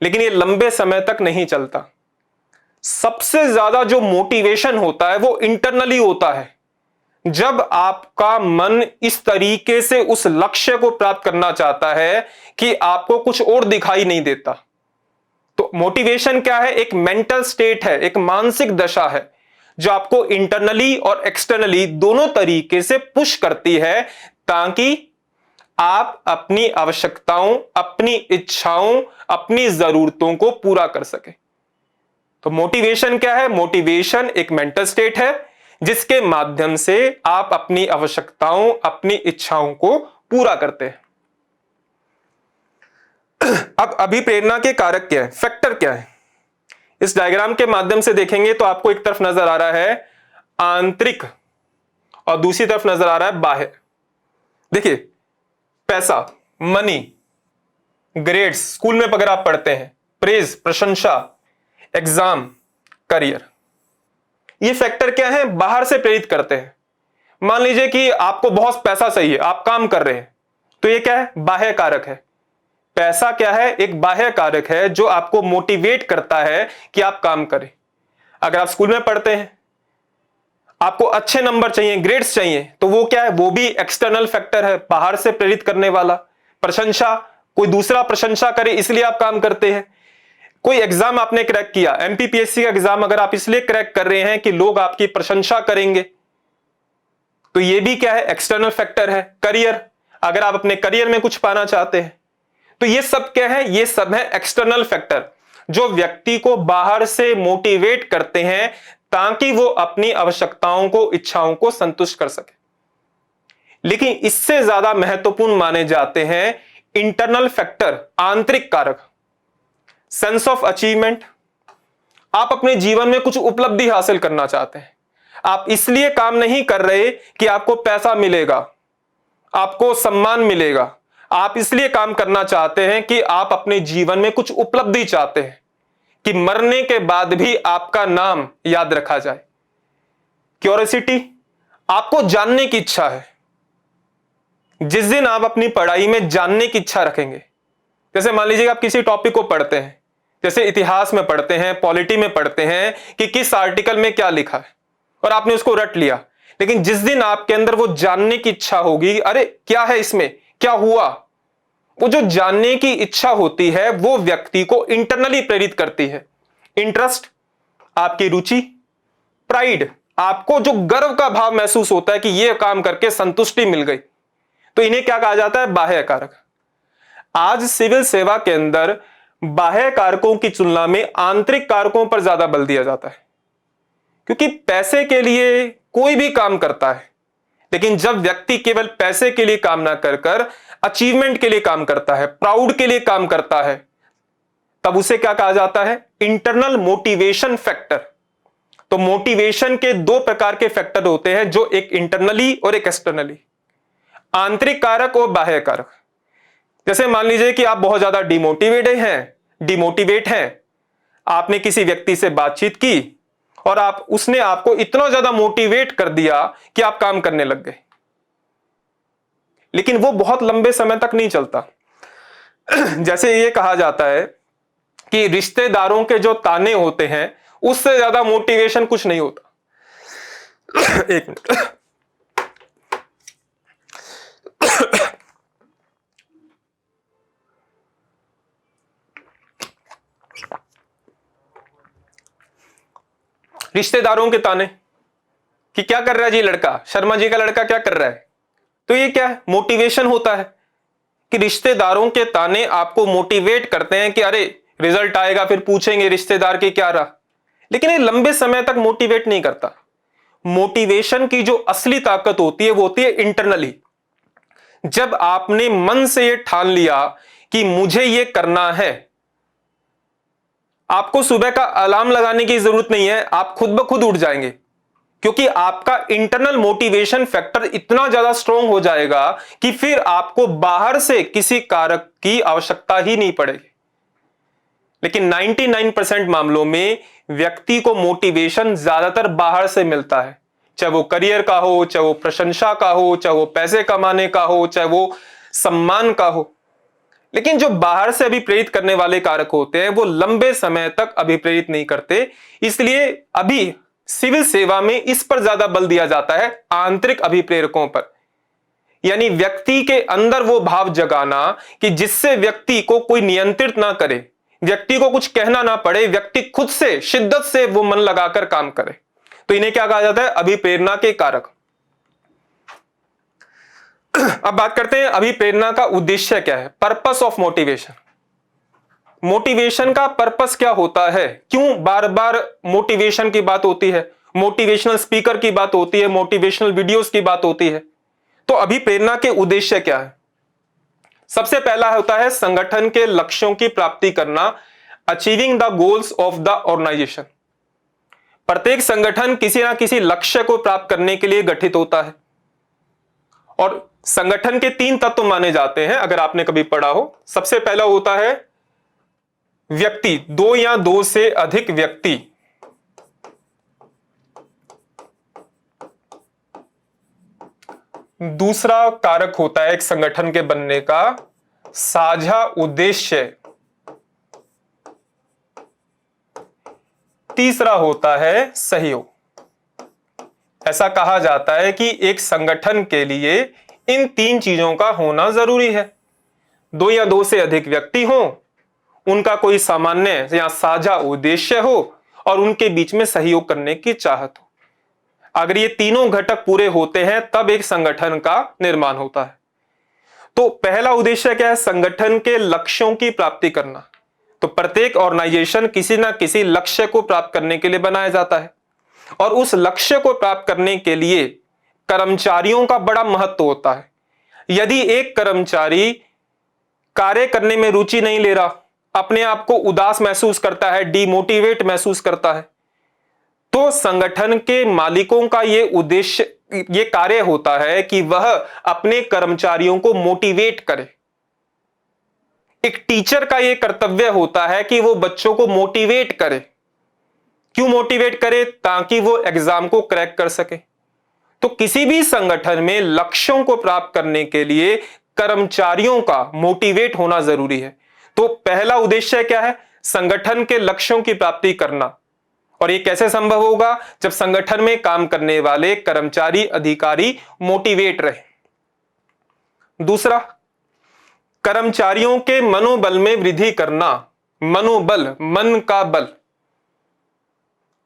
लेकिन ये लंबे समय तक नहीं चलता। सबसे ज्यादा जो मोटिवेशन होता है वो इंटरनली होता है, जब आपका मन इस तरीके से उस लक्ष्य को प्राप्त करना चाहता है कि आपको कुछ और दिखाई नहीं देता। तो मोटिवेशन क्या है? एक मेंटल स्टेट है, एक मानसिक दशा है जो आपको इंटरनली और एक्सटर्नली दोनों तरीके से पुश करती है ताकि आप अपनी आवश्यकताओं, अपनी इच्छाओं, अपनी जरूरतों को पूरा कर सके। तो मोटिवेशन क्या है? मोटिवेशन एक मेंटल स्टेट है जिसके माध्यम से आप अपनी आवश्यकताओं, अपनी इच्छाओं को पूरा करते हैं। अब अभिप्रेरणा के कारक क्या है, फैक्टर क्या है? इस डायग्राम के माध्यम से देखेंगे तो आपको एक तरफ नजर आ रहा है आंतरिक और दूसरी तरफ नजर आ रहा है बाह्य। देखिए, पैसा, मनी, ग्रेड्स, स्कूल में अगर आप पढ़ते हैं, प्रेज, प्रशंसा, एग्जाम, करियर, ये फैक्टर क्या है? बाहर से प्रेरित करते हैं। मान लीजिए कि आपको बहुत पैसा चाहिए, आप काम कर रहे हैं, तो ये क्या है? बाह्य कारक है। पैसा क्या है? एक बाह्य कारक है जो आपको मोटिवेट करता है कि आप काम करें। अगर आप स्कूल में पढ़ते हैं, आपको अच्छे नंबर चाहिए, ग्रेड्स चाहिए, तो वो क्या है? वो भी एक्सटर्नल फैक्टर है, बाहर से प्रेरित करने वाला। प्रशंसा, कोई दूसरा प्रशंसा करे इसलिए आप काम करते हैं। कोई एग्जाम आपने क्रैक किया, एमपीपीएससी का एग्जाम अगर आप इसलिए क्रैक कर रहे हैं कि लोग आपकी प्रशंसा करेंगे, तो ये भी क्या है? एक्सटर्नल फैक्टर है। करियर, अगर आप अपने करियर में कुछ पाना चाहते हैं, तो ये सब क्या है? ये सब है एक्सटर्नल फैक्टर जो व्यक्ति को बाहर से मोटिवेट करते हैं ताकि वो अपनी आवश्यकताओं को, इच्छाओं को संतुष्ट कर सके। लेकिन इससे ज्यादा महत्वपूर्ण माने जाते हैं इंटरनल फैक्टर, आंतरिक कारक। सेंस ऑफ अचीवमेंट, आप अपने जीवन में कुछ उपलब्धि हासिल करना चाहते हैं, आप इसलिए काम नहीं कर रहे कि आपको पैसा मिलेगा, आपको सम्मान मिलेगा, आप इसलिए काम करना चाहते हैं कि आप अपने जीवन में कुछ उपलब्धि चाहते हैं कि मरने के बाद भी आपका नाम याद रखा जाए। क्यूरियोसिटी, आपको जानने की इच्छा है। जिस दिन आप अपनी पढ़ाई में जानने की इच्छा रखेंगे, जैसे मान लीजिए आप किसी टॉपिक को पढ़ते हैं, जैसे इतिहास में पढ़ते हैं, पॉलिटी में पढ़ते हैं कि किस आर्टिकल में क्या लिखा है, और आपने उसको रट लिया। लेकिन जिस दिन आपके अंदर वो जानने की इच्छा होगी, अरे क्या है इसमें, क्या हुआ, वो जो जानने की इच्छा होती है वो व्यक्ति को इंटरनली प्रेरित करती है। इंटरेस्ट, आपकी रुचि। प्राइड, आपको जो गर्व का भाव महसूस होता है कि ये काम करके संतुष्टि मिल गई, तो इन्हें क्या कहा जाता है? बाह्य कारक। आज सिविल सेवा के अंदर बाह्य कारकों की तुलना में आंतरिक कारकों पर ज्यादा बल दिया जाता है, क्योंकि पैसे के लिए कोई भी काम करता है, लेकिन जब व्यक्ति केवल पैसे के लिए काम ना कर अचीवमेंट के लिए काम करता है, प्राउड के लिए काम करता है, तब उसे क्या कहा जाता है? Internal motivation factor. तो मोटिवेशन के दो प्रकार के फैक्टर होते हैं, जो एक इंटरनली और एक एक्सटर्नली, आंतरिक कारक और बाह्य कारक। जैसे मान लीजिए कि आप बहुत ज्यादा डिमोटिवेट हैं, आपने किसी व्यक्ति से बातचीत की और उसने आपको इतना ज्यादा मोटिवेट कर दिया कि आप काम करने लग गए, लेकिन वो बहुत लंबे समय तक नहीं चलता। जैसे ये कहा जाता है कि रिश्तेदारों के जो ताने होते हैं उससे ज्यादा मोटिवेशन कुछ नहीं होता। एक मिनट। रिश्तेदारों के ताने कि क्या कर रहा है जी लड़का, शर्मा जी का लड़का क्या कर रहा है, तो ये क्या है? मोटिवेशन होता है कि रिश्तेदारों के ताने आपको मोटिवेट करते हैं कि अरे रिजल्ट आएगा फिर पूछेंगे रिश्तेदार की क्या रहा, लेकिन ये लंबे समय तक मोटिवेट नहीं करता। मोटिवेशन की जो असली ताकत होती है वो होती है इंटरनली। जब आपने मन से ये ठान लिया कि मुझे ये करना है, आपको सुबह का अलार्म लगाने की जरूरत नहीं है, आप खुद ब खुद उठ जाएंगे, क्योंकि आपका इंटरनल मोटिवेशन फैक्टर इतना ज्यादा स्ट्रांग हो जाएगा कि फिर आपको बाहर से किसी कारक की आवश्यकता ही नहीं पड़ेगी। लेकिन 99% मामलों में व्यक्ति को मोटिवेशन ज्यादातर बाहर से मिलता है, चाहे वो करियर का हो, चाहे वो प्रशंसा का हो, चाहे वो पैसे कमाने का हो, चाहे वो सम्मान का हो। लेकिन जो बाहर से अभिप्रेरित करने वाले कारक होते हैं वो लंबे समय तक अभिप्रेरित नहीं करते। इसलिए अभी सिविल सेवा में इस पर ज्यादा बल दिया जाता है, आंतरिक अभिप्रेरकों पर, यानी व्यक्ति के अंदर वो भाव जगाना कि जिससे व्यक्ति को कोई नियंत्रित ना करे, व्यक्ति को कुछ कहना ना पड़े, व्यक्ति खुद से शिद्दत से वो मन लगाकर काम करे। तो इन्हें क्या कहा जाता है? अभिप्रेरणा के कारक। अब बात करते हैं अभिप्रेरणा का उद्देश्य क्या है, पर्पस ऑफ मोटिवेशन। मोटिवेशन का पर्पस क्या होता है, क्यों बार बार मोटिवेशन की बात होती है, मोटिवेशनल स्पीकर की बात होती है, मोटिवेशनल वीडियोस की बात होती है। तो अभिप्रेरणा के उद्देश्य क्या है? सबसे पहला होता है संगठन के लक्ष्यों की प्राप्ति करना, achieving the goals of the organisation. प्रत्येक संगठन किसी ना किसी लक्ष्य को प्राप्त करने के लिए गठित होता है, और संगठन के 3 तत्व माने जाते हैं, अगर आपने कभी पढ़ा हो। सबसे पहला होता है व्यक्ति, 2 या 2 से अधिक व्यक्ति। दूसरा कारक होता है एक संगठन के बनने का साझा उद्देश्य। तीसरा होता है सहयोग। ऐसा कहा जाता है कि एक संगठन के लिए इन 3 चीजों का होना जरूरी है। 2 या 2 से अधिक व्यक्ति हो, उनका कोई सामान्य या साझा उद्देश्य हो, और उनके बीच में सहयोग करने की चाहत हो। अगर ये तीनों घटक पूरे होते हैं तब एक संगठन का निर्माण होता है। तो पहला उद्देश्य क्या है? संगठन के लक्ष्यों की प्राप्ति करना। तो प्रत्येक ऑर्गेनाइजेशन किसी ना किसी लक्ष्य को प्राप्त करने के लिए बनाया जाता है, और उस लक्ष्य को प्राप्त करने के लिए कर्मचारियों का बड़ा महत्व होता है। यदि एक कर्मचारी कार्य करने में रुचि नहीं ले रहा, अपने आप को उदास महसूस करता है, डिमोटिवेट महसूस करता है, तो संगठन के मालिकों का यह उद्देश्य, यह कार्य होता है कि वह अपने कर्मचारियों को मोटिवेट करे। एक टीचर का यह कर्तव्य होता है कि वो बच्चों को मोटिवेट करे। क्यों मोटिवेट करे? ताकि वो एग्जाम को क्रैक कर सके। तो किसी भी संगठन में लक्ष्यों को प्राप्त करने के लिए कर्मचारियों का मोटिवेट होना जरूरी है। तो पहला उद्देश्य क्या है? संगठन के लक्ष्यों की प्राप्ति करना। और यह कैसे संभव होगा? जब संगठन में काम करने वाले कर्मचारी, अधिकारी मोटिवेट रहे। दूसरा, कर्मचारियों के मनोबल में वृद्धि करना। मनोबल, मन का बल।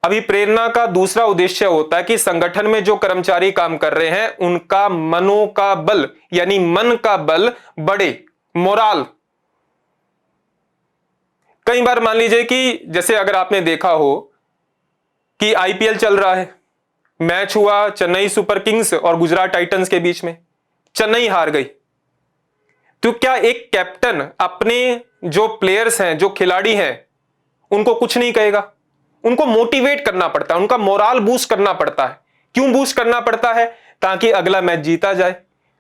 अभिप्रेरणा का दूसरा उद्देश्य होता है कि संगठन में जो कर्मचारी काम कर रहे हैं उनका मनों का बल, यानी मन का बल बढ़े, मोराल कई बार मान लीजिए कि जैसे अगर आपने देखा हो कि आईपीएल चल रहा है, मैच हुआ चेन्नई सुपर किंग्स और गुजरात टाइटंस के बीच में, चेन्नई हार गई। तो क्या एक कैप्टन अपने जो प्लेयर्स हैं, जो खिलाड़ी हैं, उनको कुछ नहीं कहेगा? उनको मोटिवेट करना पड़ता है, उनका मोराल बूस्ट करना पड़ता है। क्यों बूस्ट करना पड़ता है? ताकि अगला मैच जीता जाए,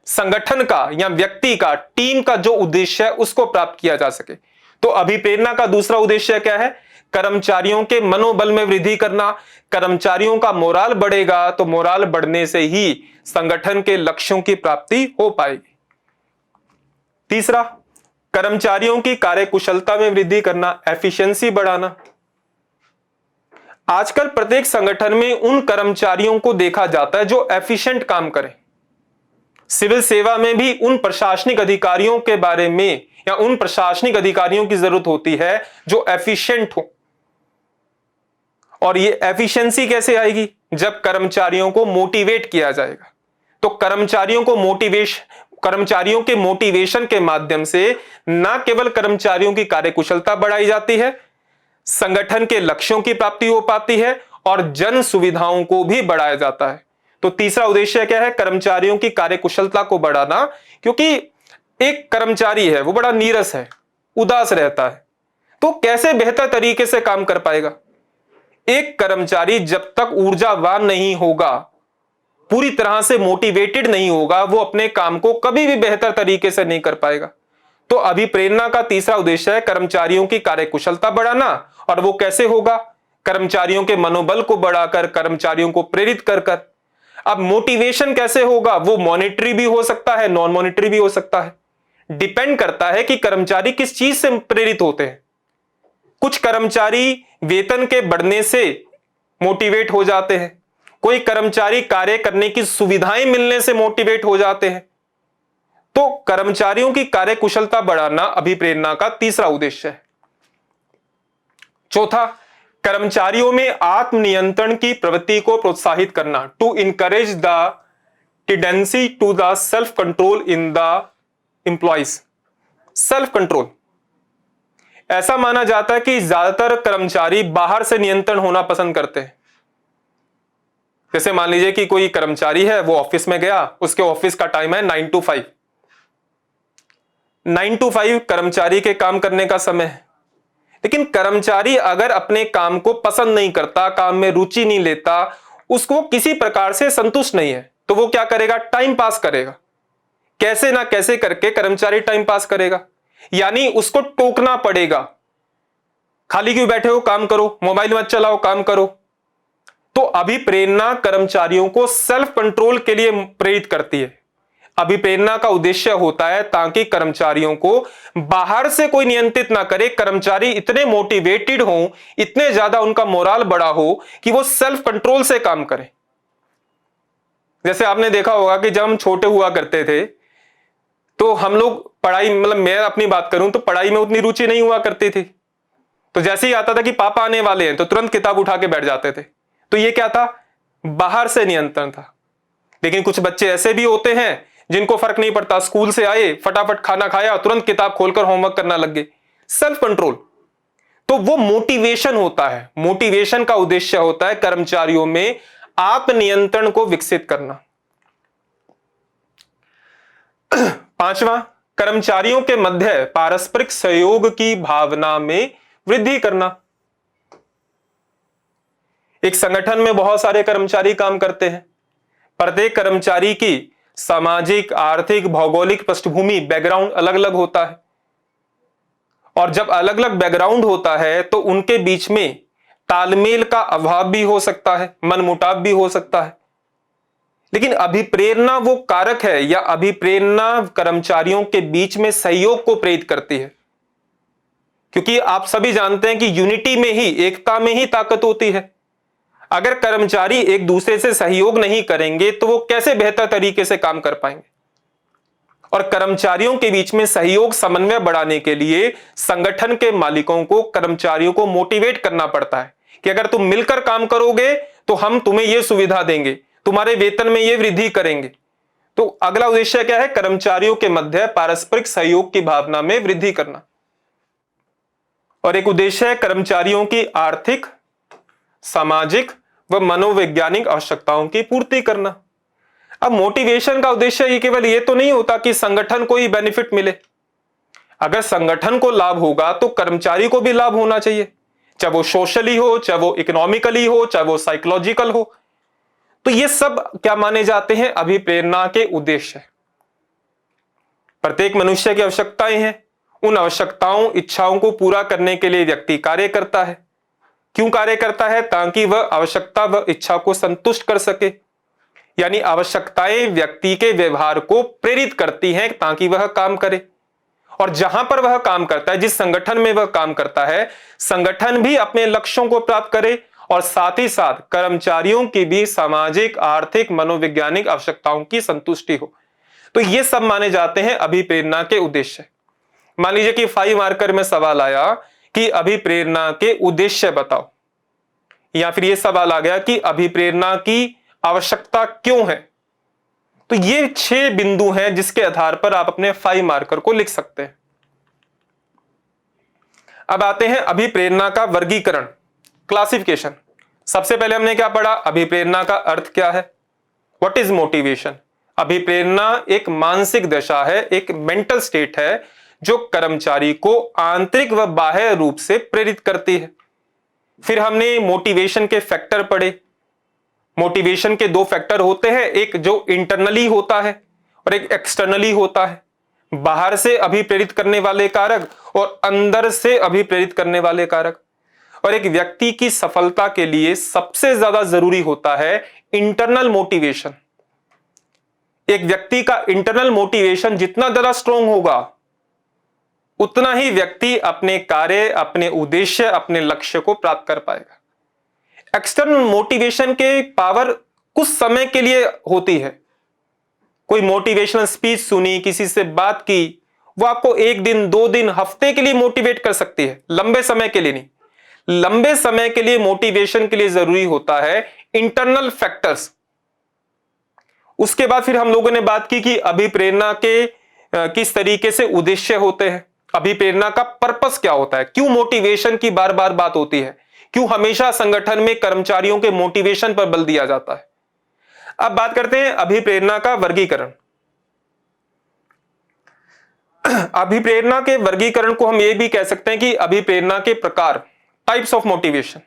संगठन का या व्यक्ति का, टीम का जो उद्देश्य है उसको प्राप्त किया जा सके। तो अभिप्रेरणा का दूसरा उद्देश्य क्या है? कर्मचारियों के मनोबल में वृद्धि करना। कर्मचारियों का मोराल बढ़ेगा तो मोराल बढ़ने से ही संगठन के लक्ष्यों की प्राप्ति हो पाएगी। तीसरा, कर्मचारियों की कार्यकुशलता में वृद्धि करना, एफिशिएंसी बढ़ाना। आजकल प्रत्येक संगठन में उन कर्मचारियों को देखा जाता है जो एफिशिएंट काम करें। सिविल सेवा में भी उन प्रशासनिक अधिकारियों के बारे में या उन प्रशासनिक अधिकारियों की जरूरत होती है जो एफिशिएंट हो। और ये एफिशिएंसी कैसे आएगी? जब कर्मचारियों को मोटिवेट किया जाएगा। तो कर्मचारियों के मोटिवेशन के माध्यम से न केवल कर्मचारियों की कार्यकुशलता बढ़ाई जाती है, संगठन के लक्ष्यों की प्राप्ति हो पाती है और जन सुविधाओं को भी बढ़ाया जाता है। तो तीसरा उद्देश्य क्या है? कर्मचारियों की कार्यकुशलता को बढ़ाना। क्योंकि एक कर्मचारी है वो बड़ा नीरस है, उदास रहता है, तो कैसे बेहतर तरीके से काम कर पाएगा? एक कर्मचारी जब तक ऊर्जावान नहीं होगा, पूरी तरह से मोटिवेटेड नहीं होगा, वो अपने काम को कभी भी बेहतर तरीके से नहीं कर पाएगा। तो अभिप्रेरणा का तीसरा उद्देश्य है कर्मचारियों की कार्यकुशलता बढ़ाना। और वो कैसे होगा? कर्मचारियों के मनोबल को बढ़ाकर, कर्मचारियों को प्रेरित कर कर। अब मोटिवेशन कैसे होगा? वो मॉनिटरी भी हो सकता है, नॉन मॉनिटरी भी हो सकता है। डिपेंड करता है कि कर्मचारी किस चीज से प्रेरित होते हैं। कुछ कर्मचारी वेतन के बढ़ने से मोटिवेट हो जाते हैं, कोई कर्मचारी कार्य करने की सुविधाएं मिलने से मोटिवेट हो जाते हैं। तो कर्मचारियों की कार्यकुशलता बढ़ाना अभिप्रेरणा का तीसरा उद्देश्य है। चौथा, कर्मचारियों में आत्मनियंत्रण की प्रवृत्ति को प्रोत्साहित करना, to encourage the tendency to the self control in the employees. Self control, ऐसा माना जाता है कि ज्यादातर कर्मचारी बाहर से नियंत्रण होना पसंद करते हैं। जैसे मान लीजिए कि कोई कर्मचारी है, वो ऑफिस में गया, उसके ऑफिस का टाइम है 9 to 5। 9 to 5 कर्मचारी के काम करने का समय है। लेकिन कर्मचारी अगर अपने काम को पसंद नहीं करता, काम में रुचि नहीं लेता, उसको किसी प्रकार से संतुष्ट नहीं है, तो वो क्या करेगा? टाइम पास करेगा। कैसे ना कैसे करके कर्मचारी टाइम पास करेगा, यानी उसको टोकना पड़ेगा। खाली क्यों बैठे हो, काम करो, मोबाइल मत चलाओ, काम करो। तो अभिप्रेरणा कर्मचारियों को सेल्फ कंट्रोल के लिए प्रेरित करती है। अभिप्रेरणा का उद्देश्य होता है ताकि कर्मचारियों को बाहर से कोई नियंत्रित ना करे, कर्मचारी इतने मोटिवेटेड हो, इतने ज्यादा उनका मोराल बड़ा हो कि वो सेल्फ कंट्रोल से काम करें। जैसे आपने देखा होगा कि जब हम छोटे हुआ करते थे तो हम लोग पढ़ाई, मतलब मैं अपनी बात करूं तो पढ़ाई में उतनी रुचि नहीं हुआ करती थी। तो जैसे ही आता था कि पापा आने वाले हैं तो तुरंत किताब उठा के बैठ जाते थे। तो ये क्या था? बाहर से नियंत्रण था। लेकिन कुछ बच्चे ऐसे भी होते हैं जिनको फर्क नहीं पड़ता, स्कूल से आए, फटाफट खाना खाया, तुरंत किताब खोलकर होमवर्क करना लग गए। सेल्फ कंट्रोल, तो वो मोटिवेशन होता है। मोटिवेशन का उद्देश्य होता है कर्मचारियों में आत्मनियंत्रण को विकसित करना। पांचवा, कर्मचारियों के मध्य पारस्परिक सहयोग की भावना में वृद्धि करना। एक संगठन में बहुत सारे कर्मचारी काम करते हैं। प्रत्येक कर्मचारी की सामाजिक, आर्थिक, भौगोलिक पृष्ठभूमि, बैकग्राउंड अलग अलग होता है। और जब अलग अलग बैकग्राउंड होता है तो उनके बीच में तालमेल का अभाव भी हो सकता है, मनमुटाव भी हो सकता है। लेकिन अभिप्रेरणा वो कारक है, या अभिप्रेरणा कर्मचारियों के बीच में सहयोग को प्रेरित करती है। क्योंकि आप सभी जानते हैं कि यूनिटी में ही, एकता में ही ताकत होती है। अगर कर्मचारी एक दूसरे से सहयोग नहीं करेंगे तो वो कैसे बेहतर तरीके से काम कर पाएंगे? और कर्मचारियों के बीच में सहयोग, समन्वय बढ़ाने के लिए संगठन के मालिकों को कर्मचारियों को मोटिवेट करना पड़ता है कि अगर तुम मिलकर काम करोगे तो हम तुम्हें यह सुविधा देंगे, तुम्हारे वेतन में यह वृद्धि करेंगे। तो अगला उद्देश्य क्या है? कर्मचारियों के मध्य पारस्परिक सहयोग की भावना में वृद्धि करना। और एक उद्देश्य है कर्मचारियों की आर्थिक, सामाजिक व मनोवैज्ञानिक आवश्यकताओं की पूर्ति करना। अब मोटिवेशन का उद्देश्य ये केवल ये तो नहीं होता कि संगठन को ही बेनिफिट मिले। अगर संगठन को लाभ होगा तो कर्मचारी को भी लाभ होना चाहिए, चाहे वो सोशली हो, चाहे वो इकोनॉमिकली हो, चाहे वो साइकोलॉजिकल हो। तो ये सब क्या माने जाते हैं? अभिप्रेरणा के उद्देश्य। प्रत्येक मनुष्य की आवश्यकताएं हैं, उन आवश्यकताओं, इच्छाओं को पूरा करने के लिए व्यक्ति कार्य करता है। क्यों कार्य करता है? ताकि वह आवश्यकता व इच्छा को संतुष्ट कर सके। यानी आवश्यकताएं व्यक्ति के व्यवहार को प्रेरित करती हैं ताकि वह काम करे। और जहां पर वह काम करता है, जिस संगठन में वह काम करता है, संगठन भी अपने लक्ष्यों को प्राप्त करे और साथ ही साथ कर्मचारियों की भी सामाजिक, आर्थिक, मनोवैज्ञानिक आवश्यकताओं की संतुष्टि हो। तो ये सब माने जाते हैं अभिप्रेरणा के उद्देश्य। मान लीजिए कि 5 मार्कर में सवाल आया कि अभिप्रेरणा के उद्देश्य बताओ, या फिर यह सवाल आ गया कि अभिप्रेरणा की आवश्यकता क्यों है। तो ये 6 बिंदु हैं जिसके आधार पर आप अपने 5 मार्कर को लिख सकते हैं। अब आते हैं अभिप्रेरणा का वर्गीकरण, क्लासिफिकेशन। सबसे पहले हमने क्या पढ़ा? अभिप्रेरणा का अर्थ क्या है? What is motivation? अभिप्रेरणा एक मानसिक दशा है, एक मेंटल स्टेट है जो कर्मचारी को आंतरिक व बाह्य रूप से प्रेरित करती है। फिर हमने मोटिवेशन के फैक्टर पढ़े। मोटिवेशन के 2 फैक्टर होते हैं, एक जो इंटरनली होता है और एक एक्सटर्नली होता है। बाहर से अभिप्रेरित करने वाले कारक और अंदर से अभिप्रेरित करने वाले कारक। और एक व्यक्ति की सफलता के लिए सबसे ज्यादा जरूरी होता है इंटरनल मोटिवेशन। एक व्यक्ति का इंटरनल मोटिवेशन जितना ज्यादा स्ट्रांग होगा, उतना ही व्यक्ति अपने कार्य, अपने उद्देश्य, अपने लक्ष्य को प्राप्त कर पाएगा। एक्सटर्नल मोटिवेशन के पावर कुछ समय के लिए होती है। कोई मोटिवेशनल स्पीच सुनी, किसी से बात की, वो आपको 1 दिन, 2 दिन, हफ्ते के लिए मोटिवेट कर सकती है, लंबे समय के लिए नहीं। लंबे समय के लिए मोटिवेशन के लिए जरूरी होता है इंटरनल फैक्टर्स। उसके बाद फिर हम लोगों ने बात की कि अभिप्रेरणा के किस तरीके से उद्देश्य होते हैं, अभिप्रेरणा का पर्पस क्या होता है, क्यों मोटिवेशन की बार बार बात होती है, क्यों हमेशा संगठन में कर्मचारियों के मोटिवेशन पर बल दिया जाता है। अब बात करते हैं अभिप्रेरणा का वर्गीकरण। अभिप्रेरणा के वर्गीकरण को हम ये भी कह सकते हैं कि अभिप्रेरणा के प्रकार, types of motivation.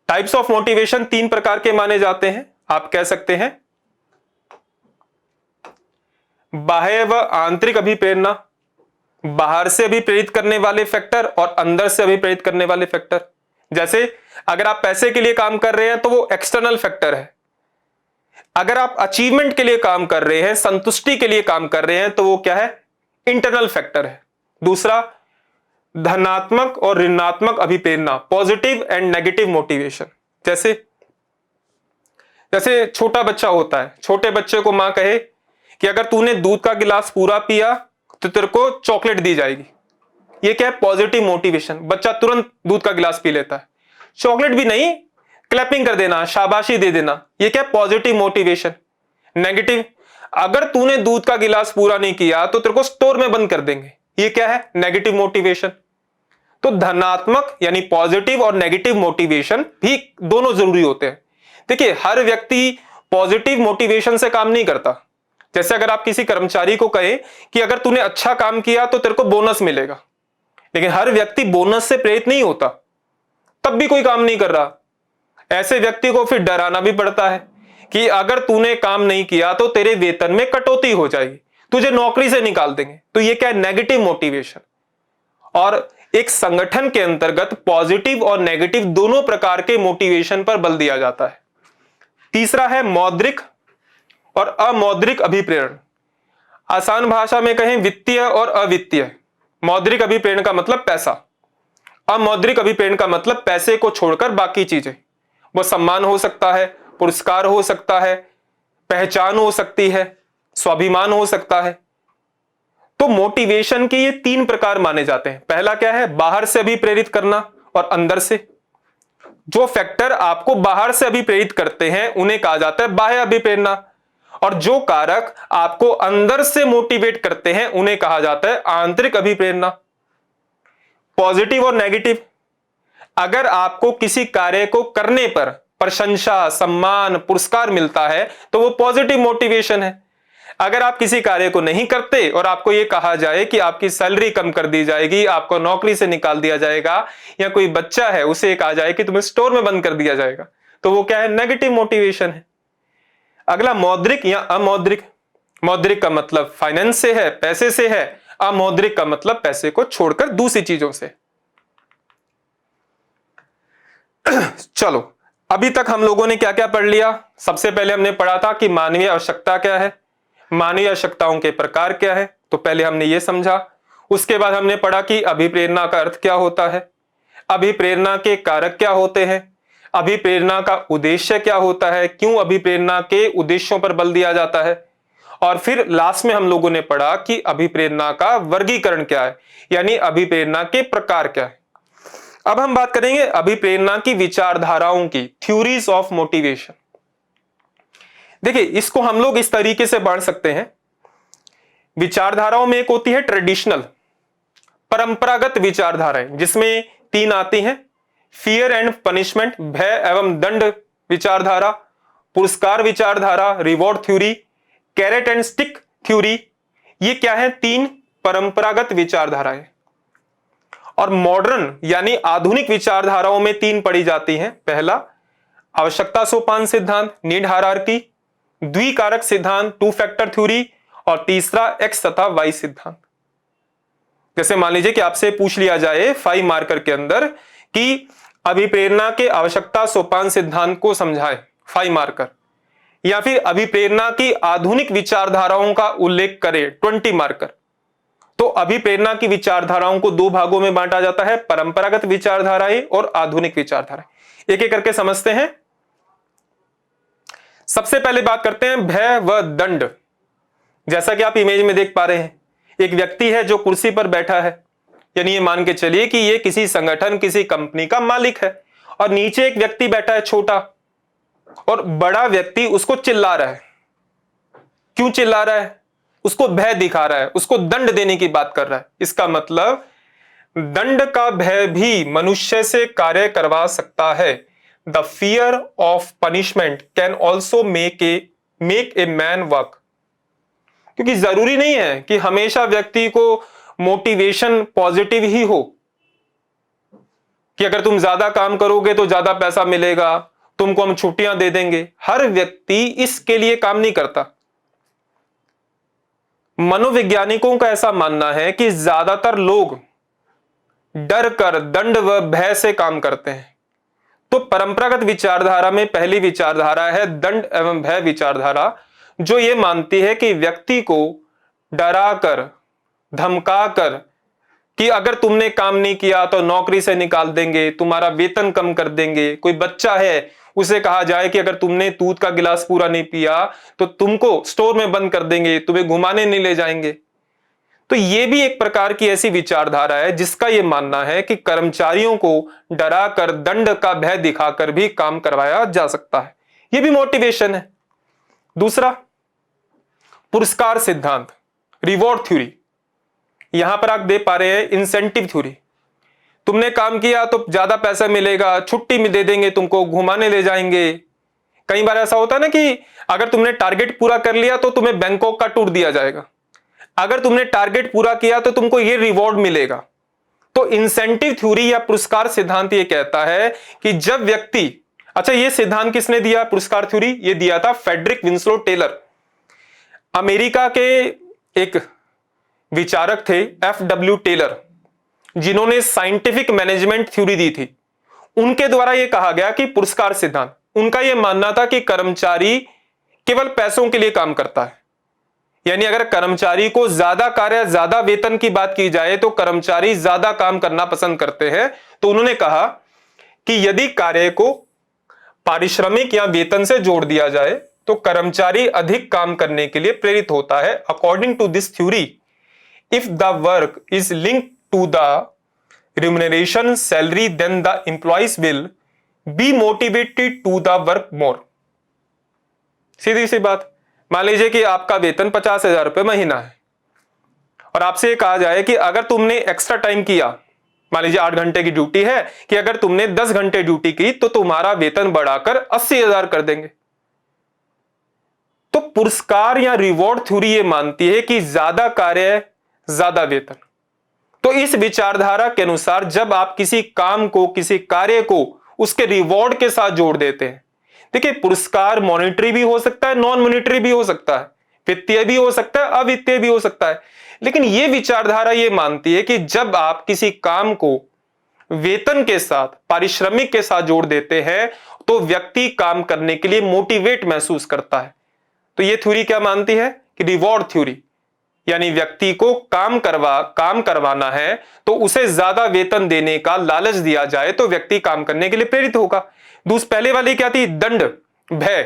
Types of motivation 3 प्रकार के माने जाते हैं। आप कह सकते हैं बाह्य व आंतरिक अभिप्रेरणा, बाहर से अभिप्रेरित करने वाले फैक्टर और अंदर से अभिप्रेरित करने वाले फैक्टर। जैसे अगर आप पैसे के लिए काम कर रहे हैं तो वो एक्सटर्नल फैक्टर है। अगर आप अचीवमेंट के लिए काम कर रहे हैं, संतुष्टि के लिए काम कर रहे हैं, तो वो क्या है? इंटरनल फैक्टर है। दूसरा, धनात्मक और ऋणात्मक अभिप्रेरणा, पॉजिटिव एंड नेगेटिव मोटिवेशन। जैसे छोटा बच्चा होता है, छोटे बच्चे को मां कहे कि अगर तूने दूध का गिलास पूरा पिया तो तेरे को चॉकलेट दी जाएगी। ये क्या है? Positive motivation. बच्चा तुरंत दूध का गिलास पी लेता है। चॉकलेट भी नहीं, क्लैपिंग कर देना, शाबाशी दे देना, ये क्या? Positive motivation. नेगेटिव, अगर तूने दूध का गिलास पूरा नहीं किया तो तेरे को स्टोर में बंद कर देंगे, ये क्या है? Negative motivation. तो धनात्मक यानी पॉजिटिव और नेगेटिव मोटिवेशन भी दोनों जरूरी होते हैं। देखिए, हर व्यक्ति पॉजिटिव मोटिवेशन से काम नहीं करता। जैसे अगर आप किसी कर्मचारी को कहें कि अगर तूने अच्छा काम किया तो तेरे को बोनस मिलेगा, लेकिन हर व्यक्ति बोनस से प्रेरित नहीं होता, तब भी कोई काम नहीं कर रहा। ऐसे व्यक्ति को फिर डराना भी पड़ता है कि अगर तूने काम नहीं किया तो तेरे वेतन में कटौती हो जाएगी, तुझे नौकरी से निकाल देंगे। तो ये क्या है? Negative motivation. और एक संगठन के अंतर्गत पॉजिटिव और नेगेटिव दोनों प्रकार के मोटिवेशन पर बल दिया जाता है। तीसरा है मौद्रिक और अमौद्रिक अभिप्रेरण। आसान भाषा में कहें, वित्तीय और अवित्तीय। मौद्रिक अभिप्रेरण का मतलब पैसा, अमौद्रिक अभिप्रेरण का मतलब पैसे को छोड़कर बाकी चीजें। वो सम्मान हो सकता है, पुरस्कार हो सकता है, पहचान हो सकती है, स्वाभिमान हो सकता है। तो मोटिवेशन के ये 3 प्रकार माने जाते हैं। पहला क्या है? बाहर से अभिप्रेरित करना और अंदर से। जो फैक्टर आपको बाहर से अभिप्रेरित करते हैं उन्हें कहा जाता है बाह्य अभिप्रेरणा, और जो कारक आपको अंदर से मोटिवेट करते हैं उन्हें कहा जाता है आंतरिक अभिप्रेरणा। पॉजिटिव और नेगेटिव। अगर आपको किसी कार्य को करने पर प्रशंसा, सम्मान, पुरस्कार मिलता है तो वो पॉजिटिव मोटिवेशन है। अगर आप किसी कार्य को नहीं करते और आपको यह कहा जाए कि आपकी सैलरी कम कर दी जाएगी, आपको नौकरी से निकाल दिया जाएगा, या कोई बच्चा है उसे कहा जाए कि तुम्हें स्टोर में बंद कर दिया जाएगा, तो वो क्या है? नेगेटिव मोटिवेशन है। अगला मौद्रिक या अमौद्रिक। मौद्रिक का मतलब फाइनेंस से है, पैसे से है। अमौद्रिक का मतलब पैसे को छोड़कर दूसरी चीजों से। चलो, अभी तक हम लोगों ने क्या क्या पढ़ लिया? सबसे पहले हमने पढ़ा था कि मानवीय आवश्यकता क्या है, मानवीय आवश्यकताओं के प्रकार क्या है, तो पहले हमने ये समझा। उसके बाद हमने पढ़ा कि अभिप्रेरणा का अर्थ क्या होता है, अभिप्रेरणा के कारक क्या होते हैं, अभिप्रेरणा का उद्देश्य क्या होता है, क्यों अभिप्रेरणा के उद्देश्यों पर बल दिया जाता है, और फिर लास्ट में हम लोगों ने पढ़ा कि अभिप्रेरणा का वर्गीकरण क्या है, यानी अभिप्रेरणा के प्रकार क्या है। अब हम बात करेंगे अभिप्रेरणा की विचारधाराओं की, थ्योरीज ऑफ मोटिवेशन। देखिए, इसको हम लोग इस तरीके से बांट सकते हैं। विचारधाराओं में एक होती है ट्रेडिशनल, परंपरागत विचारधाराएं, जिसमें 3 आती हैं: फियर एंड पनिशमेंट, भय एवं दंड विचारधारा, पुरस्कार विचारधारा, reward theory, carrot and stick theory. ये क्या है? 3 परंपरागत विचारधाराएं। और मॉडर्न यानी आधुनिक विचारधाराओं में 3 पढ़ी जाती हैं। पहला, आवश्यकता सोपान सिद्धांत, नीड हायरार्की, द्विकारक सिद्धांत, 2 फैक्टर थ्योरी, और तीसरा एक्स तथा वाई सिद्धांत। जैसे मान लीजिए कि आपसे पूछ लिया जाए 5 मार्कर के अंदर कि अभिप्रेरणा के आवश्यकता सोपान सिद्धांत को समझाएं, 5 मार्कर, या फिर अभिप्रेरणा की आधुनिक विचारधाराओं का उल्लेख करें, 20 मार्कर। तो अभिप्रेरणा की विचारधाराओं को 2 भागों में बांटा जाता है, परंपरागत विचारधाराएं और आधुनिक विचारधाराएं। एक एक करके समझते हैं। सबसे पहले बात करते हैं भय व दंड। जैसा कि आप इमेज में देख पा रहे हैं, एक व्यक्ति है जो कुर्सी पर बैठा है, यानी ये मान के चलिए कि ये किसी संगठन, किसी कंपनी का मालिक है, और नीचे एक व्यक्ति बैठा है छोटा, और बड़ा व्यक्ति उसको चिल्ला रहा है। क्यों चिल्ला रहा है? उसको भय दिखा रहा है, उसको दंड देने की बात कर रहा है। इसका मतलब दंड का भय भी मनुष्य से कार्य करवा सकता है। The fear of punishment can also make a man work. क्योंकि जरूरी नहीं है कि हमेशा व्यक्ति को मोटिवेशन पॉजिटिव ही हो, कि अगर तुम ज्यादा काम करोगे तो ज्यादा पैसा मिलेगा, तुमको हम छुट्टियां दे देंगे। हर व्यक्ति इसके लिए काम नहीं करता। मनोवैज्ञानिकों का ऐसा मानना है कि ज्यादातर लोग डर कर, दंड व भय से काम करते हैं। तो परंपरागत विचारधारा में पहली विचारधारा है दंड एवं भय विचारधारा, जो यह मानती है कि व्यक्ति को डरा कर, धमका कर कि अगर तुमने काम नहीं किया तो नौकरी से निकाल देंगे, तुम्हारा वेतन कम कर देंगे। कोई बच्चा है, उसे कहा जाए कि अगर तुमने दूध का गिलास पूरा नहीं पिया तो तुमको स्टोर में बंद कर देंगे, तुम्हें घुमाने नहीं ले जाएंगे। तो यह भी एक प्रकार की ऐसी विचारधारा है जिसका यह मानना है कि कर्मचारियों को डरा कर, दंड का भय दिखाकर भी काम करवाया जा सकता है। यह भी मोटिवेशन है। दूसरा, पुरस्कार सिद्धांत, रिवॉर्ड थ्योरी। यहां पर आप दे पा रहे हैं इंसेंटिव थ्योरी। तुमने काम किया तो ज्यादा पैसा मिलेगा, छुट्टी में दे देंगे, तुमको घुमाने ले जाएंगे। कई बार ऐसा होता है ना कि अगर तुमने टारगेट पूरा कर लिया तो तुम्हें बैंकॉक का टूर दिया जाएगा, अगर तुमने टारगेट पूरा किया तो तुमको ये रिवॉर्ड मिलेगा। तो इंसेंटिव थ्योरी या पुरस्कार सिद्धांत ये कहता है कि जब व्यक्ति, अच्छा ये सिद्धांत किसने दिया पुरस्कार थ्योरी? ये दिया था फ्रेडरिक विंस्लो टेलर, अमेरिका के एक विचारक थे, FW टेलर, जिन्होंने साइंटिफिक मैनेजमेंट थ्योरी दी थी। उनके द्वारा यह कहा गया कि पुरस्कार सिद्धांत, उनका यह मानना था कि कर्मचारी केवल पैसों के लिए काम करता है। यानी अगर कर्मचारी को ज्यादा कार्य, ज्यादा वेतन की बात की जाए तो कर्मचारी ज्यादा काम करना पसंद करते हैं। तो उन्होंने कहा कि यदि कार्य को पारिश्रमिक या वेतन से जोड़ दिया जाए तो कर्मचारी अधिक काम करने के लिए प्रेरित होता है। According to this theory, if the work is linked to the remuneration salary, then the employees will be motivated to the work more। सीधी सी बात, मान लीजिए कि आपका वेतन 50,000 रुपए महीना है और आपसे कहा जाए कि अगर तुमने एक्स्ट्रा टाइम किया, मान लीजिए 8 घंटे की ड्यूटी है कि अगर तुमने 10 घंटे ड्यूटी की तो तुम्हारा वेतन बढ़ाकर 80,000 कर देंगे। तो पुरस्कार या रिवॉर्ड थ्योरी ये मानती है कि ज्यादा कार्य ज्यादा वेतन। तो इस विचारधारा के अनुसार जब आप किसी काम को, किसी कार्य को उसके रिवॉर्ड के साथ जोड़ देते हैं, देखिए पुरस्कार मॉनेटरी भी हो सकता है, नॉन मॉनेटरी भी हो सकता है, वित्तीय भी हो सकता है, अवित्तीय भी हो सकता है, लेकिन यह विचारधारा यह मानती है कि जब आप किसी काम को वेतन के साथ, पारिश्रमिक के साथ जोड़ देते हैं तो व्यक्ति काम करने के लिए मोटिवेट महसूस करता है। तो यह थ्योरी क्या मानती है कि रिवॉर्ड थ्योरी, यानी व्यक्ति को काम करवाना है तो उसे ज्यादा वेतन देने का लालच दिया जाए तो व्यक्ति काम करने के लिए प्रेरित होगा। पहले वाली क्या थी? दंड, भय,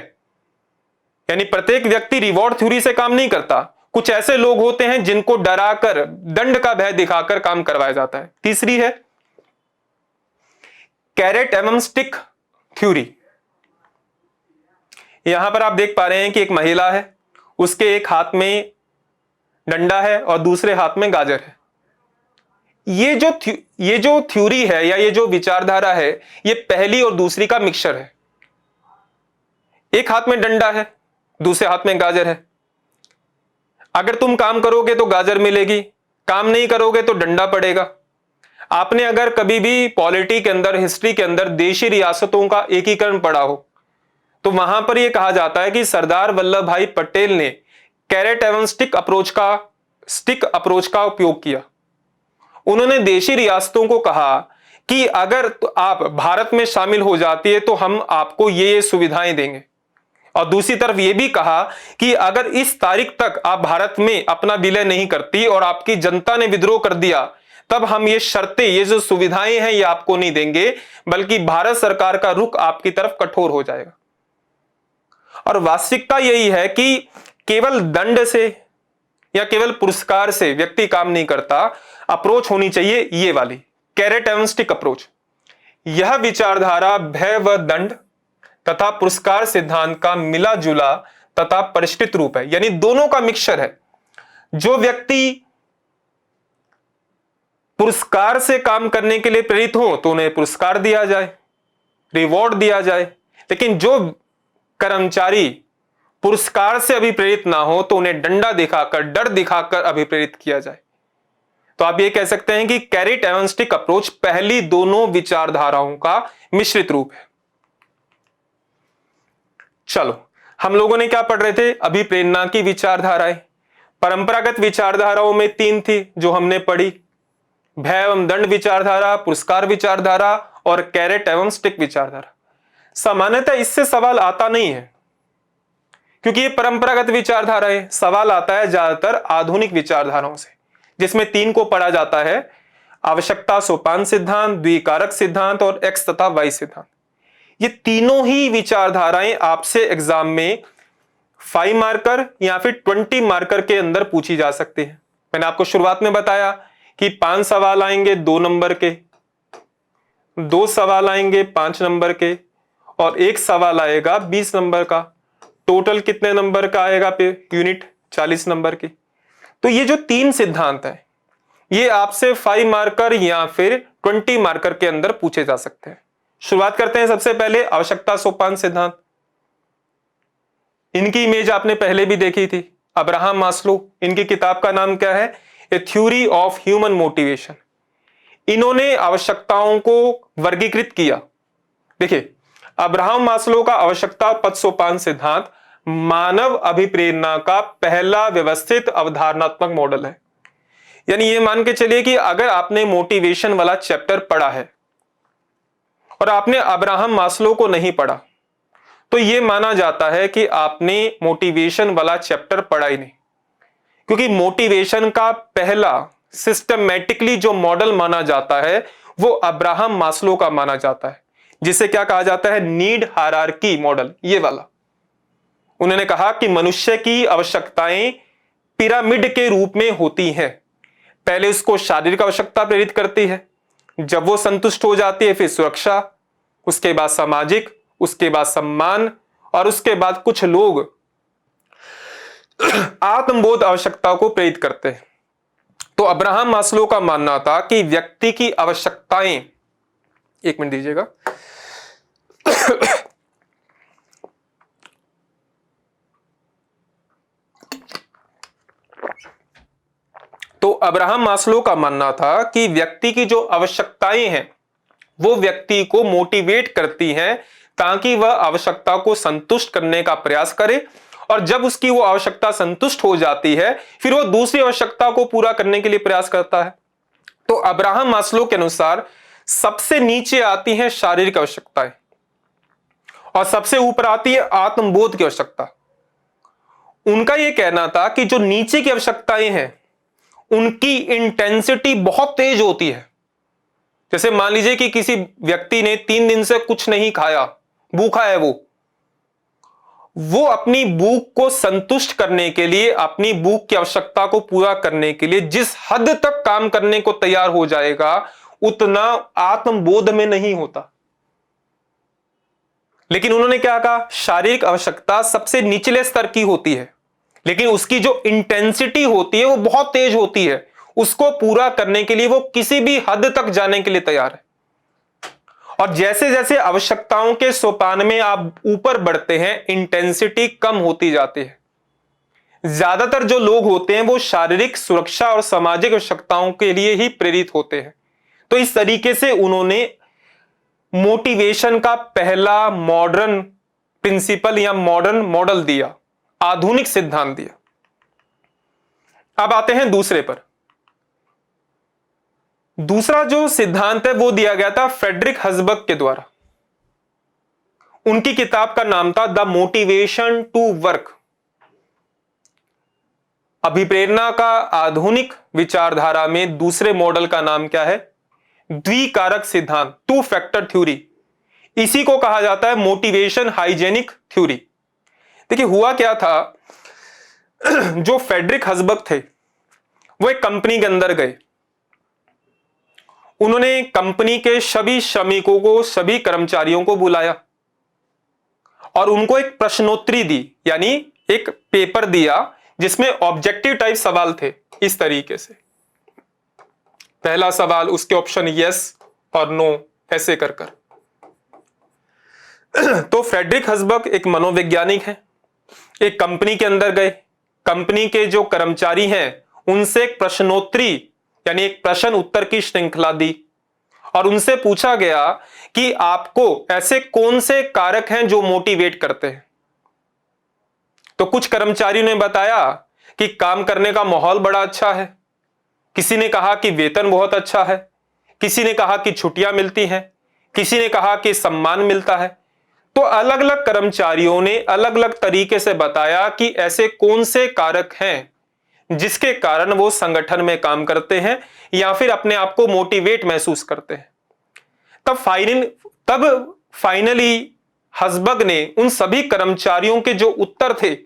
यानी प्रत्येक व्यक्ति रिवॉर्ड थ्योरी से काम नहीं करता। कुछ ऐसे लोग होते हैं जिनको डराकर, दंड का भय दिखाकर काम करवाया जाता है। तीसरी है कैरेट एवं स्टिक थ्योरी। यहां पर आप देख पा रहे हैं कि एक महिला है, उसके एक हाथ में डंडा है और दूसरे हाथ में गाजर है। ये जो थ्योरी है या ये जो विचारधारा है, ये पहली और दूसरी का मिक्सचर है। एक हाथ में डंडा है, दूसरे हाथ में गाजर है। अगर तुम काम करोगे तो गाजर मिलेगी, काम नहीं करोगे तो डंडा पड़ेगा। आपने अगर कभी भी पॉलिटी के अंदर, हिस्ट्री के अंदर देशी रियासतों का एकीकरण पढ़ा हो तो वहां पर यह कहा जाता है कि सरदार वल्लभ भाई पटेल ने कैरेट एवं स्टिक अप्रोच का उपयोग किया। उन्होंने देशी रियासतों को कहा कि अगर तो आप भारत में शामिल हो जाती है तो हम आपको ये सुविधाएं देंगे, और दूसरी तरफ यह भी कहा कि अगर इस तारीख तक आप भारत में अपना विलय नहीं करती और आपकी जनता ने विद्रोह कर दिया तब हम ये शर्तें, ये जो सुविधाएं हैं, ये आपको नहीं देंगे, बल्कि भारत सरकार का रुख आपकी तरफ कठोर हो जाएगा। और वास्तविकता यही है कि केवल दंड से या केवल पुरस्कार से व्यक्ति काम नहीं करता। अप्रोच होनी चाहिए ये वाली कैरेट एवं स्टिक अप्रोच। यह विचारधारा भय व दंड तथा पुरस्कार सिद्धांत का मिला जुला तथा परिष्कृत रूप है, यानी दोनों का मिक्सचर है। जो व्यक्ति पुरस्कार से काम करने के लिए प्रेरित हो तो उन्हें पुरस्कार दिया जाए, रिवॉर्ड दिया जाए, लेकिन जो कर्मचारी पुरस्कार से अभिप्रेरित ना हो तो उन्हें डंडा दिखाकर, डर दिखाकर अभिप्रेरित किया जाए। तो आप ये कह सकते हैं कि कैरेट एवं स्टिक अप्रोच पहली दोनों विचारधाराओं का मिश्रित रूप है। चलो, हम लोगों ने क्या पढ़ रहे थे? अभिप्रेरणा की विचारधाराएं। परंपरागत विचारधाराओं में 3 थी जो हमने पढ़ी: भय एवं दंड विचारधारा, पुरस्कार विचारधारा और कैरेट एवं स्टिक विचारधारा। सामान्यतः इससे सवाल आता नहीं है क्योंकि ये परंपरागत विचारधारा है। सवाल आता है ज्यादातर आधुनिक विचारधाराओं से, जिसमें 3 को पढ़ा जाता है: आवश्यकता सोपान सिद्धांत, द्विकारक सिद्धांत और एक्स तथा वाई सिद्धांत। ये तीनों ही विचारधाराएं आपसे एग्जाम में 5 मार्कर या फिर 20 मार्कर के अंदर पूछी जा सकती है। मैंने आपको शुरुआत में बताया कि 5 सवाल आएंगे 2 नंबर के, 2 सवाल आएंगे 5 नंबर के और 1 सवाल आएगा 20 नंबर का। टोटल कितने नंबर का आएगा पे यूनिट? 40 नंबर की। तो ये जो 3 सिद्धांत है ये आपसे 5 मार्कर या फिर 20 मार्कर के अंदर पूछे जा सकते हैं। शुरुआत करते हैं सबसे पहले आवश्यकता सोपान सिद्धांत। इनकी इमेज आपने पहले भी देखी थी, अब्राहम मास्लो। इनकी किताब का नाम क्या है? ए थ्योरी ऑफ ह्यूमन मोटिवेशन। इन्होंने आवश्यकताओं को वर्गीकृत किया। देखिए, अब्राहम मास्लो का आवश्यकता पद सोपान सिद्धांत मानव अभिप्रेरणा का पहला व्यवस्थित अवधारणात्मक मॉडल है। यानी ये मान के चलिए कि अगर आपने मोटिवेशन वाला चैप्टर पढ़ा है और आपने अब्राहम मास्लो को नहीं पढ़ा तो यह माना जाता है कि आपने मोटिवेशन वाला चैप्टर पढ़ा ही नहीं, क्योंकि मोटिवेशन का पहला सिस्टमैटिकली जो मॉडल माना जाता है वो अब्राहम मास्लो का माना जाता है, जिसे क्या कहा जाता है? नीड हायरार्की मॉडल, ये वाला। उन्होंने कहा कि मनुष्य की आवश्यकताएं पिरामिड के रूप में होती हैं। पहले उसको शारीरिक आवश्यकता प्रेरित करती है, जब वो संतुष्ट हो जाती है फिर सुरक्षा, उसके बाद सामाजिक, उसके बाद सम्मान और उसके बाद कुछ लोग आत्मबोध आवश्यकता को प्रेरित करते हैं। तो अब्राहम मास्लो का मानना था कि व्यक्ति की आवश्यकताएं, एक मिनट दीजिएगा, तो अब्राहम मास्लो का मानना था कि व्यक्ति की जो आवश्यकताएं हैं वो व्यक्ति को मोटिवेट करती हैं ताकि वह आवश्यकता को संतुष्ट करने का प्रयास करे, और जब उसकी वो आवश्यकता संतुष्ट हो जाती है फिर वो दूसरी आवश्यकता को पूरा करने के लिए प्रयास करता है। तो अब्राहम मास्लो के अनुसार सबसे नीचे आती हैं शारीरिक आवश्यकताएं और सबसे ऊपर आती है आत्मबोध की आवश्यकता। उनका यह कहना था कि जो नीचे की आवश्यकताएं हैं उनकी इंटेंसिटी बहुत तेज होती है। जैसे मान लीजिए कि किसी व्यक्ति ने 3 दिन से कुछ नहीं खाया, भूखा है, वो अपनी भूख को संतुष्ट करने के लिए, अपनी भूख की आवश्यकता को पूरा करने के लिए जिस हद तक काम करने को तैयार हो जाएगा उतना आत्मबोध में नहीं होता। लेकिन उन्होंने क्या कहा, शारीरिक आवश्यकता सबसे निचले स्तर की होती है लेकिन उसकी जो इंटेंसिटी होती है वो बहुत तेज होती है, उसको पूरा करने के लिए वो किसी भी हद तक जाने के लिए तैयार है। और जैसे जैसे आवश्यकताओं के सोपान में आप ऊपर बढ़ते हैं इंटेंसिटी कम होती जाती है। ज्यादातर जो लोग होते हैं वो शारीरिक सुरक्षा और सामाजिक आवश्यकताओं के लिए ही प्रेरित होते हैं। तो इस तरीके से उन्होंने मोटिवेशन का पहला मॉडर्न प्रिंसिपल या मॉडर्न मॉडल दिया, आधुनिक सिद्धांत दिया। अब आते हैं दूसरे पर। दूसरा जो सिद्धांत है वो दिया गया था फ्रेडरिक हसबर्ग के द्वारा। उनकी किताब का नाम था द मोटिवेशन टू वर्क। अभिप्रेरणा का आधुनिक विचारधारा में दूसरे मॉडल का नाम क्या है, द्विकारक सिद्धांत, 2 फैक्टर थ्योरी। इसी को कहा जाता है मोटिवेशन हाइजेनिक थ्योरी। देखिए हुआ क्या था, जो फ्रेडरिक हसबर्ग थे वो एक कंपनी के अंदर गए। उन्होंने कंपनी के सभी श्रमिकों को, सभी कर्मचारियों को बुलाया और उनको एक प्रश्नोत्तरी दी, यानी एक पेपर दिया जिसमें ऑब्जेक्टिव टाइप सवाल थे। इस तरीके से पहला सवाल, उसके ऑप्शन यस और नो, ऐसे कर कर। तो फ्रेडरिक हसबर्ग एक मनोवैज्ञानिक है, एक कंपनी के अंदर गए, कंपनी के जो कर्मचारी हैं उनसे एक प्रश्नोत्तरी यानी एक प्रश्न उत्तर की श्रृंखला दी और उनसे पूछा गया कि आपको ऐसे कौन से कारक हैं जो मोटिवेट करते हैं। तो कुछ कर्मचारियों ने बताया कि काम करने का माहौल बड़ा अच्छा है, किसी ने कहा कि वेतन बहुत अच्छा है, किसी ने कहा कि छुट्टियां मिलती हैं, किसी ने कहा कि सम्मान मिलता है। तो अलग अलग कर्मचारियों ने अलग अलग तरीके से बताया कि ऐसे कौन से कारक हैं जिसके कारण वो संगठन में काम करते हैं या फिर अपने आप को मोटिवेट महसूस करते हैं। तब फाइनली हसबर्ग ने उन सभी कर्मचारियों के जो उत्तर थे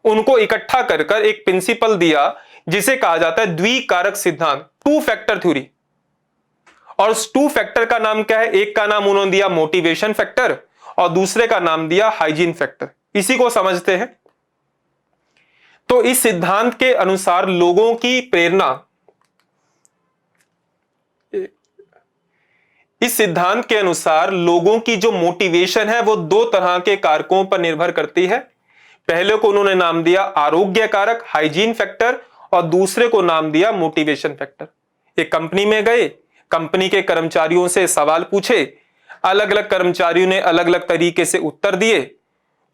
उनको इकट्ठा कर कर एक प्रिंसिपल दिया जिसे कहा जाता है द्विकारक सिद्धांत, 2 फैक्टर थ्योरी। और उस 2 फैक्टर का नाम क्या है, एक का नाम उन्होंने दिया मोटिवेशन फैक्टर और दूसरे का नाम दिया हाइजीन फैक्टर। इसी को समझते हैं। तो इस सिद्धांत के अनुसार लोगों की प्रेरणा, इस सिद्धांत के अनुसार लोगों की जो मोटिवेशन है वो 2 तरह के कारकों पर निर्भर करती है। पहले को उन्होंने नाम दिया आरोग्य कारक, हाइजीन फैक्टर, और दूसरे को नाम दिया मोटिवेशन फैक्टर। एक कंपनी में गए, कंपनी के कर्मचारियों से सवाल पूछे, अलग अलग कर्मचारियों ने अलग अलग तरीके से उत्तर दिए।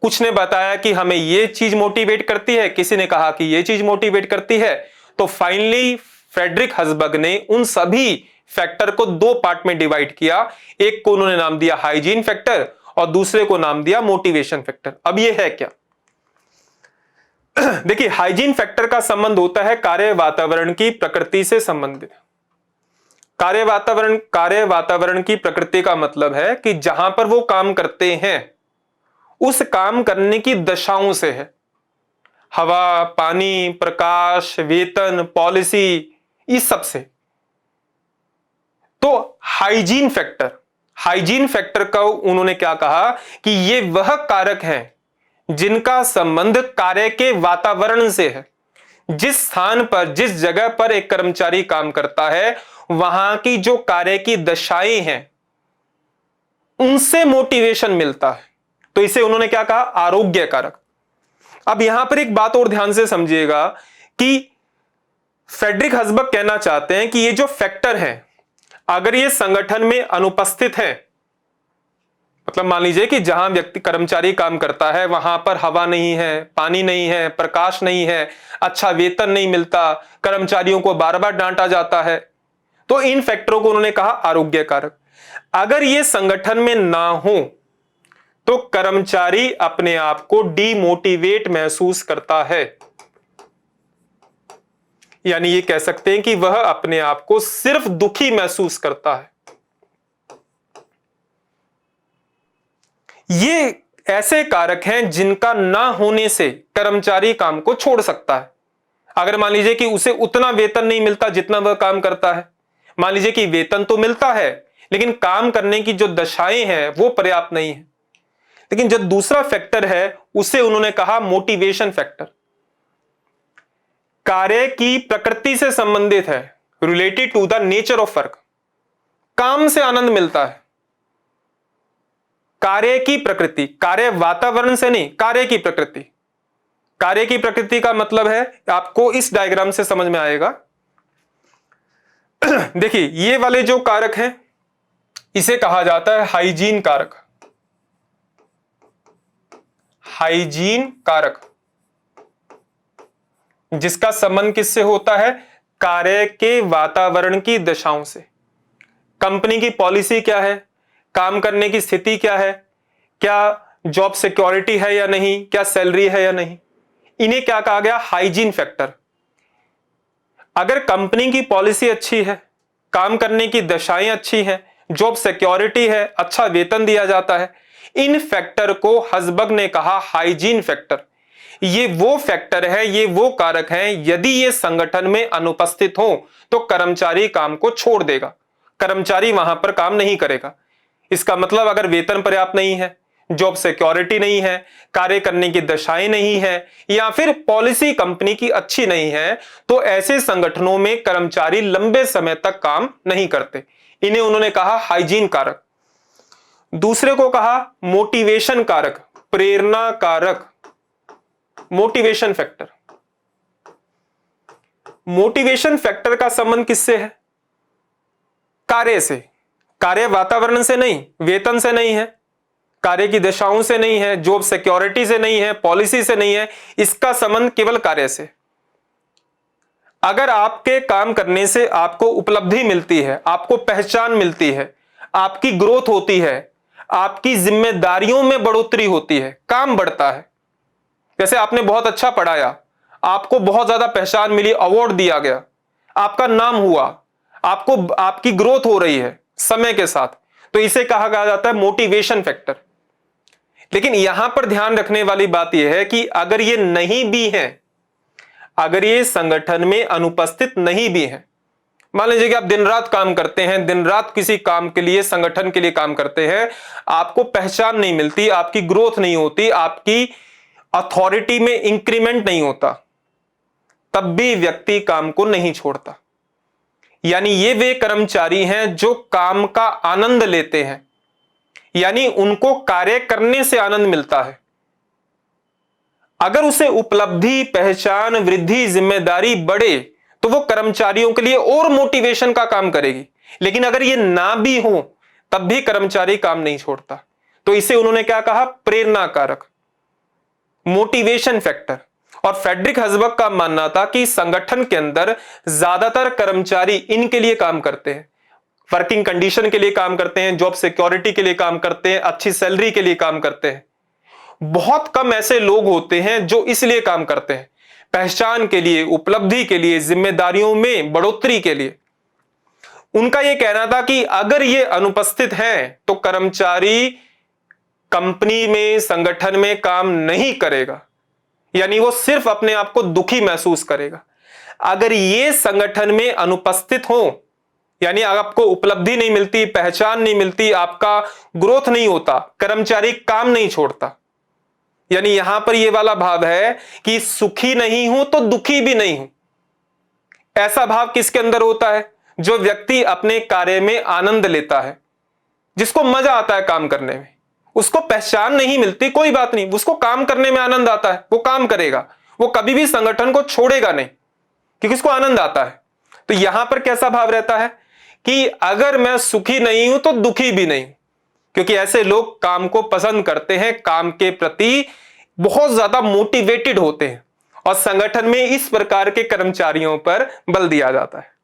कुछ ने बताया कि हमें यह चीज मोटिवेट करती है, किसी ने कहा कि यह चीज मोटिवेट करती है। तो फाइनली फ्रेडरिक हसबर्ग ने उन सभी फैक्टर को 2 पार्ट में डिवाइड किया। एक को उन्होंने नाम दिया हाइजीन फैक्टर और दूसरे को नाम दिया मोटिवेशन फैक्टर। अब यह है क्या, देखिए हाइजीन फैक्टर का संबंध होता है कार्य वातावरण की प्रकृति से संबंधित। कार्य वातावरण की प्रकृति का मतलब है कि जहां पर वो काम करते हैं उस काम करने की दशाओं से है। हवा, पानी, प्रकाश, वेतन, पॉलिसी, इस सब से। तो हाइजीन फैक्टर का उन्होंने क्या कहा कि ये वह कारक हैं जिनका संबंध कार्य के वातावरण से है। जिस स्थान पर, जिस जगह पर एक कर्मचारी काम करता है, वहां की जो कार्य की दशाएं हैं उनसे मोटिवेशन मिलता है। तो इसे उन्होंने क्या कहा? आरोग्य कारक। अब यहां पर एक बात और ध्यान से समझिएगा कि फ्रेडरिक हसबर्ग कहना चाहते हैं कि ये जो फैक्टर हैं, अगर ये संगठन में अनुपस्थित है, मतलब मान लीजिए कि जहां व्यक्ति कर्मचारी काम करता है वहां पर हवा नहीं है, पानी नहीं है, प्रकाश नहीं है, अच्छा वेतन नहीं मिलता, कर्मचारियों को बार बार डांटा जाता है, तो इन फैक्टरों को उन्होंने कहा आरोग्य कारक। अगर ये संगठन में ना हो तो कर्मचारी अपने आप को डीमोटिवेट महसूस करता है, यानी ये कह सकते हैं कि वह अपने आप को सिर्फ दुखी महसूस करता है। ये ऐसे कारक हैं जिनका ना होने से कर्मचारी काम को छोड़ सकता है। अगर मान लीजिए कि उसे उतना वेतन नहीं मिलता जितना वह काम करता है, मान लीजिए कि वेतन तो मिलता है लेकिन काम करने की जो दशाएं हैं वो पर्याप्त नहीं है। लेकिन जो दूसरा फैक्टर है उसे उन्होंने कहा मोटिवेशन फैक्टर। कार्य की प्रकृति से संबंधित है, related to the nature of work. काम से आनंद मिलता है, कार्य की प्रकृति, कार्य वातावरण से नहीं, कार्य की प्रकृति। कार्य की प्रकृति का मतलब है, आपको इस डायग्राम से समझ में आएगा। देखिए ये वाले जो कारक हैं इसे कहा जाता है हाइजीन कारक। हाइजीन कारक जिसका संबंध किससे होता है? कार्य के वातावरण की दशाओं से। कंपनी की पॉलिसी क्या है, काम करने की स्थिति क्या है, क्या जॉब सिक्योरिटी है या नहीं, क्या सैलरी है या नहीं, इन्हें क्या कहा गया? Hygiene factor. अगर कंपनी की पॉलिसी अच्छी है, काम करने की दशाएं अच्छी हैं, जॉब सिक्योरिटी है, अच्छा वेतन दिया जाता है, इन फैक्टर को हसबर्ग ने कहा हाइजीन फैक्टर। ये वो फैक्टर है, ये वो कारक हैं, यदि ये संगठन में अनुपस्थित हो तो कर्मचारी काम को छोड़ देगा, कर्मचारी वहां पर काम नहीं करेगा। इसका मतलब अगर वेतन पर्याप्त नहीं है, जॉब सिक्योरिटी नहीं है, कार्य करने की दशाएं नहीं है, या फिर पॉलिसी कंपनी की अच्छी नहीं है, तो ऐसे संगठनों में कर्मचारी लंबे समय तक काम नहीं करते। इन्हें उन्होंने कहा हाइजीन कारक। दूसरे को कहा मोटिवेशन कारक, प्रेरणा कारक, मोटिवेशन फैक्टर। मोटिवेशन फैक्टर का संबंध किससे है? कार्य से। कार्य वातावरण से नहीं, वेतन से नहीं है, कार्य की दशाओं से नहीं है, जॉब सिक्योरिटी से नहीं है, पॉलिसी से नहीं है, इसका संबंध केवल कार्य से। अगर आपके काम करने से आपको उपलब्धि मिलती है, आपको पहचान मिलती है, आपकी ग्रोथ होती है, आपकी जिम्मेदारियों में बढ़ोतरी होती है, काम बढ़ता है, जैसे आपने बहुत अच्छा पढ़ाया, आपको बहुत ज्यादा पहचान मिली, अवार्ड दिया गया, आपका नाम हुआ, आपको आपकी ग्रोथ हो रही है समय के साथ, तो इसे कहा जाता है मोटिवेशन फैक्टर। लेकिन यहां पर ध्यान रखने वाली बात यह है कि अगर ये नहीं भी है, अगर ये संगठन में अनुपस्थित नहीं भी है, मान लीजिए कि आप दिन रात काम करते हैं, दिन रात किसी काम के लिए, संगठन के लिए काम करते हैं, आपको पहचान नहीं मिलती, आपकी ग्रोथ नहीं होती, आपकी अथॉरिटी में इंक्रीमेंट नहीं होता, तब भी व्यक्ति काम को नहीं छोड़ता। यानी ये वे कर्मचारी हैं जो काम का आनंद लेते हैं, यानी उनको कार्य करने से आनंद मिलता है। अगर उसे उपलब्धि, पहचान, वृद्धि, जिम्मेदारी बढ़े तो वो कर्मचारियों के लिए और मोटिवेशन का काम करेगी। लेकिन अगर ये ना भी हो तब भी कर्मचारी काम नहीं छोड़ता। तो इसे उन्होंने क्या कहा? प्रेरणा कारक, मोटिवेशन फैक्टर। और फ्रेडरिक हसबर्ग का मानना था कि संगठन के अंदर ज्यादातर कर्मचारी इनके लिए काम करते हैं, वर्किंग कंडीशन के लिए काम करते हैं, जॉब सिक्योरिटी के लिए काम करते हैं, अच्छी सैलरी के लिए काम करते हैं। बहुत कम ऐसे लोग होते हैं जो इसलिए काम करते हैं, पहचान के लिए, उपलब्धि के लिए, जिम्मेदारियों में बढ़ोतरी के लिए। उनका यह कहना था कि अगर ये अनुपस्थित हैं तो कर्मचारी कंपनी में, संगठन में काम नहीं करेगा, यानी वो सिर्फ अपने आप को दुखी महसूस करेगा। अगर ये संगठन में अनुपस्थित हो, यानी आपको उपलब्धि नहीं मिलती, पहचान नहीं मिलती, आपका ग्रोथ नहीं होता, कर्मचारी काम नहीं छोड़ता, यानी यहां पर यह वाला भाव है कि सुखी नहीं हूं तो दुखी भी नहीं हूं। ऐसा भाव किसके अंदर होता है? जो व्यक्ति अपने कार्य में आनंद लेता है, जिसको मजा आता है काम करने में, उसको पहचान नहीं मिलती कोई बात नहीं, उसको काम करने में आनंद आता है, वो काम करेगा, वो कभी भी संगठन को छोड़ेगा नहीं क्योंकि उसको आनंद आता है। तो यहां पर कैसा भाव रहता है कि अगर मैं सुखी नहीं हूं तो दुखी भी नहीं हूं, क्योंकि ऐसे लोग काम को पसंद करते हैं, काम के प्रति बहुत ज्यादा मोटिवेटेड होते हैं और संगठन में इस प्रकार के कर्मचारियों पर बल दिया जाता है।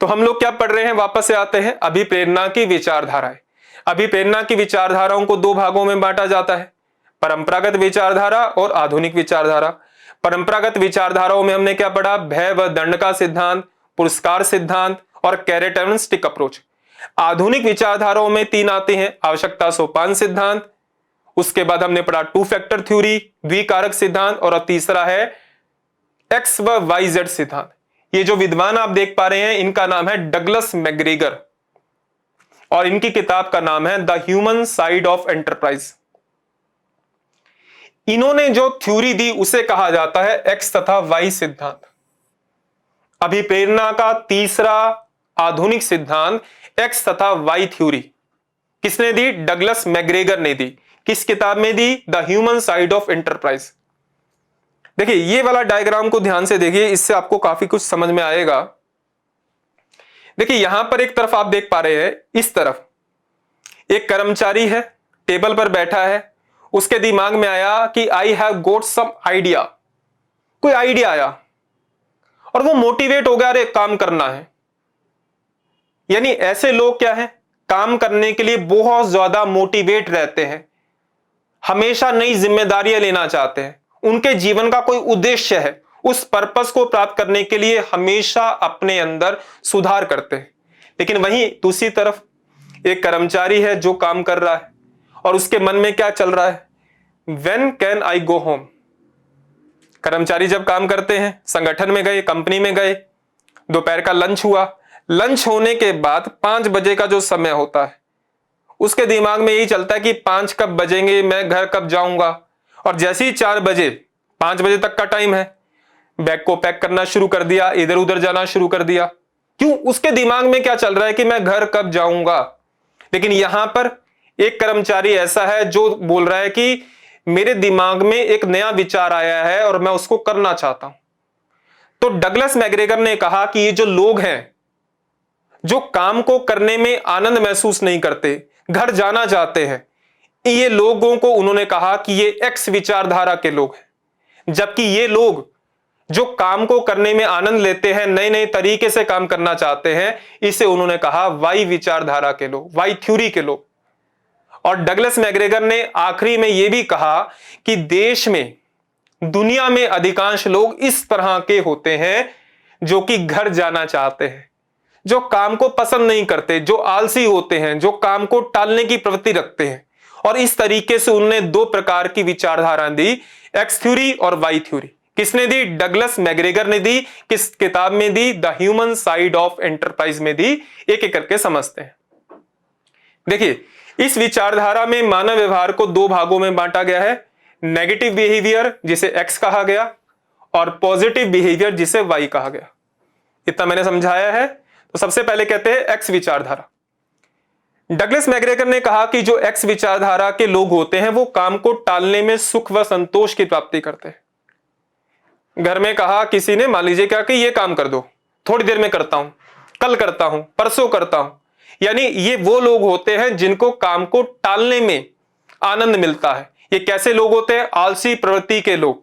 तो हम लोग क्या पढ़ रहे हैं, वापस से आते हैं। अभिप्रेरणा की विचारधाराएं। अभिप्रेरणा की विचारधाराओं को दो भागों में बांटा जाता है, परंपरागत विचारधारा और आधुनिक विचारधारा। परंपरागत विचारधाराओं में हमने क्या पढ़ा? भय व दंड का सिद्धांत, पुरस्कार सिद्धांत और कैरेट एंड स्टिक अप्रोच। आधुनिक विचारधाराओं में तीन आते हैं, आवश्यकता सोपान सिद्धांत, उसके बाद हमने पढ़ा टू फैक्टर थ्योरी, द्विकारक सिद्धांत, और तीसरा है एक्स व वाई जेड सिद्धांत। ये जो विद्वान आप देख पा रहे हैं इनका नाम है डगलस मैग्रेगर और इनकी किताब का नाम है the human side of enterprise. इन्होंने जो थ्योरी दी उसे कहा जाता है एक्स तथा वाई सिद्धांत। अभिप्रेरणा का तीसरा आधुनिक सिद्धांत एक्स तथा वाई थ्योरी किसने दी? डगलस मैग्रेगर ने दी। किस किताब में दी? The human side of enterprise. देखिए ये वाला डायग्राम को ध्यान से देखिए, इससे आपको काफी कुछ समझ में आएगा। देखिए यहां पर एक तरफ आप देख पा रहे हैं, इस तरफ एक कर्मचारी है, टेबल पर बैठा है, उसके दिमाग में आया कि I have got some idea, कोई आइडिया आया और वो मोटिवेट हो गया, अरे काम करना है। यानी ऐसे लोग क्या है, काम करने के लिए बहुत ज्यादा मोटिवेट रहते हैं, हमेशा नई जिम्मेदारियां लेना चाहते हैं, उनके जीवन का कोई उद्देश्य है, उस पर्पस को प्राप्त करने के लिए हमेशा अपने अंदर सुधार करते हैं। लेकिन वहीं दूसरी तरफ एक कर्मचारी है जो काम कर रहा है और उसके मन में क्या चल रहा है? When can I go home? कर्मचारी जब काम करते हैं, संगठन में गए, कंपनी में गए, दोपहर का लंच हुआ, लंच होने के बाद 5 बजे का जो समय होता है उसके दिमाग में यही चलता है कि 5 कब बजेंगे, मैं घर कब जाऊंगा। और जैसे ही 4 बजे, 5 बजे तक का टाइम है, बैग को पैक करना शुरू कर दिया, इधर उधर जाना शुरू कर दिया। क्यों? उसके दिमाग में क्या चल रहा है कि मैं घर कब जाऊंगा। लेकिन यहां पर एक कर्मचारी ऐसा है जो बोल रहा है कि मेरे दिमाग में एक नया विचार आया है और मैं उसको करना चाहता हूं। तो डगलस मैग्रेगर ने कहा कि ये जो लोग हैं जो काम को करने में आनंद महसूस नहीं करते, घर जाना चाहते हैं, ये लोगों को उन्होंने कहा कि ये एक्स विचारधारा के लोग हैं। जबकि ये लोग जो काम को करने में आनंद लेते हैं, नए नए तरीके से काम करना चाहते हैं, इसे उन्होंने कहा वाई विचारधारा के लोग, वाई थ्योरी के लोग। और डगलस मैग्रेगर ने आखिरी में यह भी कहा कि देश में, दुनिया में अधिकांश लोग इस तरह के होते हैं जो कि घर जाना चाहते हैं, जो काम को पसंद नहीं करते, जो आलसी होते हैं, जो काम को टालने की प्रवृत्ति रखते हैं। और इस तरीके से उन्होंने 2 प्रकार की विचारधारा दी, एक्स थ्योरी और वाई थ्योरी। किसने दी? डगलस मैग्रेगर ने दी। किस किताब में दी? The human side of enterprise में दी। एक एक करके समझते हैं। देखिए इस विचारधारा में मानव व्यवहार को 2 भागों में बांटा गया है, नेगेटिव बिहेवियर जिसे एक्स कहा गया और पॉजिटिव बिहेवियर जिसे वाई कहा गया। इतना मैंने समझाया है। तो सबसे पहले कहते हैं एक्स विचारधारा। डगलस मैग्रेगर ने कहा कि जो एक्स विचारधारा के लोग होते हैं वो काम को टालने में सुख व संतोष की प्राप्ति करते हैं। घर में कहा किसी ने, मान लीजिए क्या कि ये काम कर दो, थोड़ी देर में करता हूं, कल करता हूं, परसों करता हूं। यानी ये वो लोग होते हैं जिनको काम को टालने में आनंद मिलता है। ये कैसे लोग होते हैं? आलसी प्रवृत्ति के लोग।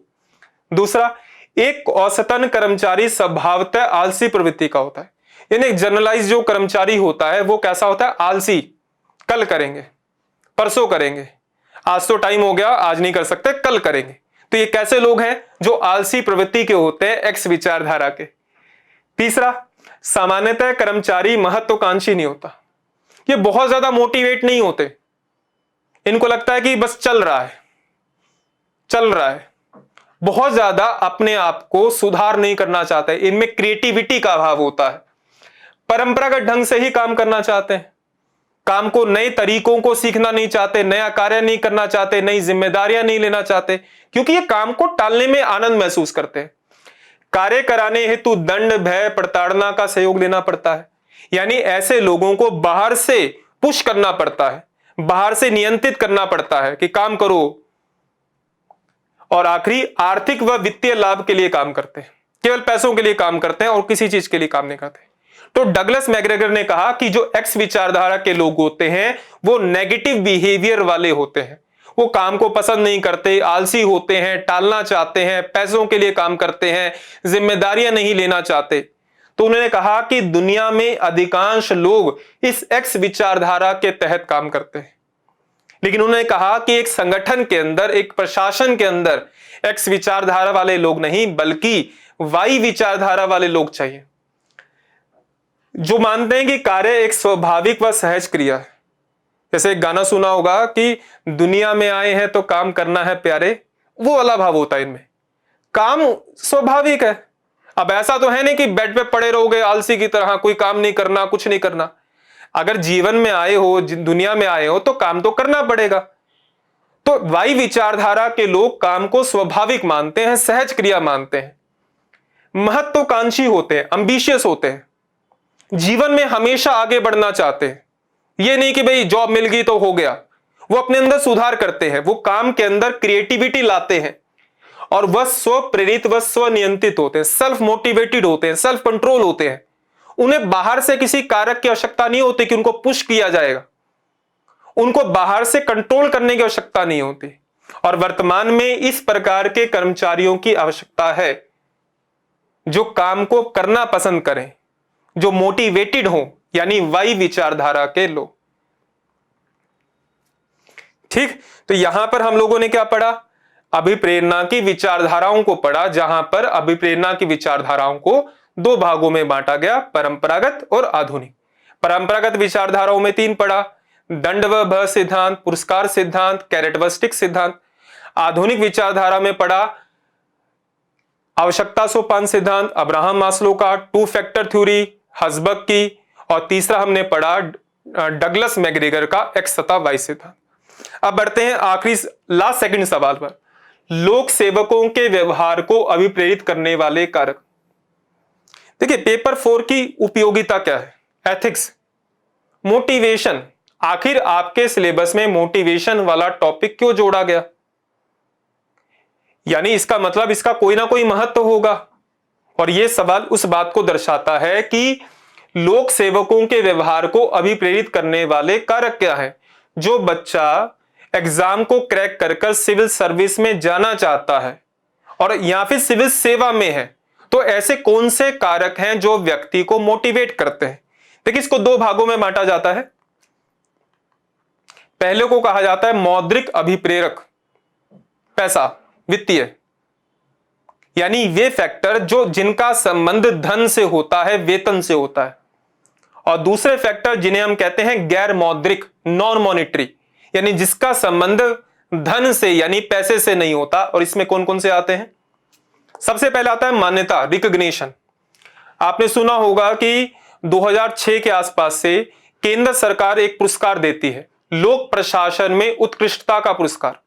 दूसरा, एक औसतन कर्मचारी स्वभावतः आलसी प्रवृत्ति का होता है। यानी जनरलाइज जो कर्मचारी होता है वो कैसा होता है? आलसी। कल करेंगे, परसों करेंगे, आज तो टाइम हो गया, आज नहीं कर सकते, कल करेंगे। तो ये कैसे लोग हैं? जो आलसी प्रवृत्ति के होते हैं, एक्स विचारधारा के। तीसरा, सामान्यतः कर्मचारी महत्वाकांक्षी नहीं होता। ये बहुत ज्यादा मोटिवेट नहीं होते, इनको लगता है कि बस चल रहा है, चल रहा है। बहुत ज्यादा अपने आप को सुधार नहीं करना चाहते, इनमें क्रिएटिविटी का अभाव होता है। परंपरागत ढंग से ही काम करना चाहते हैं, काम को, नए तरीकों को सीखना नहीं चाहते, नया कार्य नहीं करना चाहते, नई जिम्मेदारियां नहीं लेना चाहते, क्योंकि ये काम को टालने में आनंद महसूस करते हैं। कार्य कराने हेतु दंड, भय, प्रताड़ना का सहयोग लेना पड़ता है। यानी ऐसे लोगों को बाहर से पुश करना पड़ता है, बाहर से नियंत्रित करना पड़ता है कि काम करो। और आखिरी, आर्थिक व वित्तीय लाभ के लिए काम करते हैं, केवल पैसों के लिए काम करते हैं और किसी चीज के लिए काम नहीं करते। तो डगलस मैकग्रेगर ने कहा कि जो एक्स विचारधारा के लोग होते हैं वो नेगेटिव बिहेवियर वाले होते हैं। वो काम को पसंद नहीं करते, आलसी होते हैं, टालना चाहते हैं, पैसों के लिए काम करते हैं, जिम्मेदारियां नहीं लेना चाहते। तो उन्होंने कहा कि दुनिया में अधिकांश लोग इस एक्स विचारधारा के तहत काम करते हैं। लेकिन उन्होंने कहा कि एक संगठन के अंदर, एक प्रशासन के अंदर एक्स विचारधारा वाले लोग नहीं बल्कि वाई विचारधारा वाले लोग चाहिए, जो मानते हैं कि कार्य एक स्वाभाविक व सहज क्रिया है। जैसे एक गाना सुना होगा कि दुनिया में आए हैं तो काम करना है प्यारे, वो वाला भाव होता है इनमें। काम स्वाभाविक है। अब ऐसा तो है नहीं कि बेड पे पड़े रहोगे आलसी की तरह, कोई काम नहीं करना, कुछ नहीं करना। अगर जीवन में आए हो, दुनिया में आए हो, तो काम तो करना पड़ेगा। तो वाई विचारधारा के लोग काम को स्वाभाविक मानते हैं, सहज क्रिया मानते हैं, महत्वाकांक्षी होते हैं, एंबिशियस होते हैं, जीवन में हमेशा आगे बढ़ना चाहते हैं। ये नहीं कि भाई जॉब मिल गई तो हो गया। वो अपने अंदर सुधार करते हैं, वो काम के अंदर क्रिएटिविटी लाते हैं और वह स्व प्रेरित व स्व नियंत्रित होते हैं, सेल्फ मोटिवेटेड होते हैं, सेल्फ कंट्रोल होते हैं। उन्हें बाहर से किसी कारक की आवश्यकता नहीं होती कि उनको पुश किया जाएगा, उनको बाहर से कंट्रोल करने की आवश्यकता नहीं होती। और वर्तमान में इस प्रकार के कर्मचारियों की आवश्यकता है जो काम को करना पसंद करें, जो मोटिवेटेड हो, यानी वाई विचारधारा के लोग। ठीक, तो यहां पर हम लोगों ने क्या पढ़ा? अभिप्रेरणा की विचारधाराओं को पढ़ा, जहां पर अभिप्रेरणा की विचारधाराओं को दो भागों में बांटा गया, परंपरागत और आधुनिक। परंपरागत विचारधाराओं में तीन पढ़ा, दंड व भय सिद्धांत, पुरस्कार सिद्धांत, कैरेक्टरिस्टिक सिद्धांत। आधुनिक विचारधारा में पढ़ा आवश्यकता सोपान सिद्धांत, अब्राहम मास्लो का, टू फैक्टर थ्योरी, हसबर्ग की, और तीसरा हमने पढ़ा डगलस मैकग्रेगर का एक्स तथा वाई सिद्धांत। अब बढ़ते हैं आखिरी लास्ट सेकंड सवाल पर, लोक सेवकों के व्यवहार को अभिप्रेरित करने वाले कारक। देखिए, पेपर 4 की उपयोगिता क्या है? Ethics, motivation. आखिर आपके सिलेबस में मोटिवेशन वाला टॉपिक क्यों जोड़ा गया? यानी इसका मतलब इसका कोई ना कोई महत्व होगा। और यह सवाल उस बात को दर्शाता है कि लोक सेवकों के व्यवहार को अभिप्रेरित करने वाले कारक क्या है। जो बच्चा एग्जाम को क्रैक कर सिविल सर्विस में जाना चाहता है और या फिर सिविल सेवा में है, तो ऐसे कौन से कारक हैं जो व्यक्ति को मोटिवेट करते हैं? देखिए, इसको दो भागों में बांटा जाता है। पहले को कहा जाता है मौद्रिक अभिप्रेरक, पैसा, वित्तीय, यानी वे फैक्टर जो जिनका संबंध धन से होता है, वेतन से होता है। और दूसरे फैक्टर जिन्हें हम कहते हैं गैर मौद्रिक, नॉन मॉनिटरी, यानी जिसका संबंध धन से यानी पैसे से नहीं होता। और इसमें कौन कौन से आते हैं? सबसे पहले आता है मान्यता, रिकॉग्निशन। आपने सुना होगा कि 2006 के आसपास से केंद्र सरकार एक पुरस्कार देती है, लोक प्रशासन में उत्कृष्टता का पुरस्कार।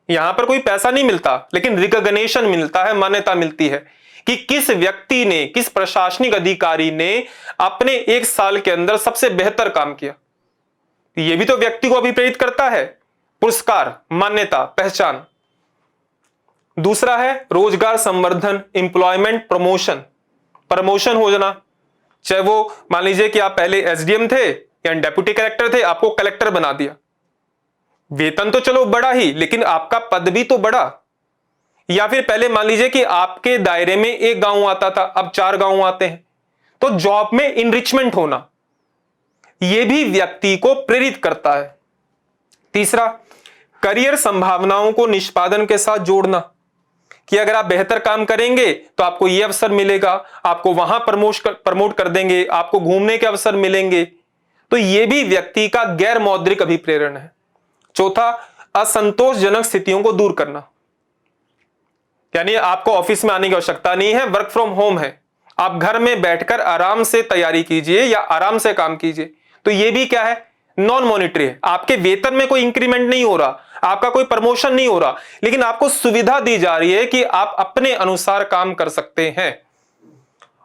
यहां पर कोई पैसा नहीं मिलता, लेकिन रिकॉग्निशन मिलता है, मान्यता मिलती है कि किस व्यक्ति ने, किस प्रशासनिक अधिकारी ने अपने एक साल के अंदर सबसे बेहतर काम किया। यह भी तो व्यक्ति को अभिप्रेरित करता है, पुरस्कार, मान्यता, पहचान। दूसरा है रोजगार संवर्धन, एम्प्लॉयमेंट प्रमोशन, प्रमोशन हो जाना। चाहे वो मान लीजिए कि आप पहले एसडीएम थे या डेप्यूटी कलेक्टर थे, आपको कलेक्टर बना दिया। वेतन तो चलो बढ़ा ही, लेकिन आपका पद भी तो बढ़ा। या फिर पहले मान लीजिए कि आपके दायरे में एक गांव आता था, अब 4 गांव आते हैं, तो जॉब में इनरिचमेंट होना, यह भी व्यक्ति को प्रेरित करता है। तीसरा, करियर संभावनाओं को निष्पादन के साथ जोड़ना, कि अगर आप बेहतर काम करेंगे तो आपको यह अवसर मिलेगा, आपको वहां प्रमोट कर देंगे, आपको घूमने के अवसर मिलेंगे। तो यह भी व्यक्ति का गैर मौद्रिक अभिप्रेरण है। चौथा, असंतोषजनक स्थितियों को दूर करना, यानी आपको ऑफिस में आने की आवश्यकता नहीं है, वर्क फ्रॉम होम है, आप घर में बैठकर आराम से तैयारी कीजिए या आराम से काम कीजिए। तो यह भी क्या है? नॉन मॉनिटरी है। आपके वेतन में कोई इंक्रीमेंट नहीं हो रहा, आपका कोई प्रमोशन नहीं हो रहा, लेकिन आपको सुविधा दी जा रही है कि आप अपने अनुसार काम कर सकते हैं।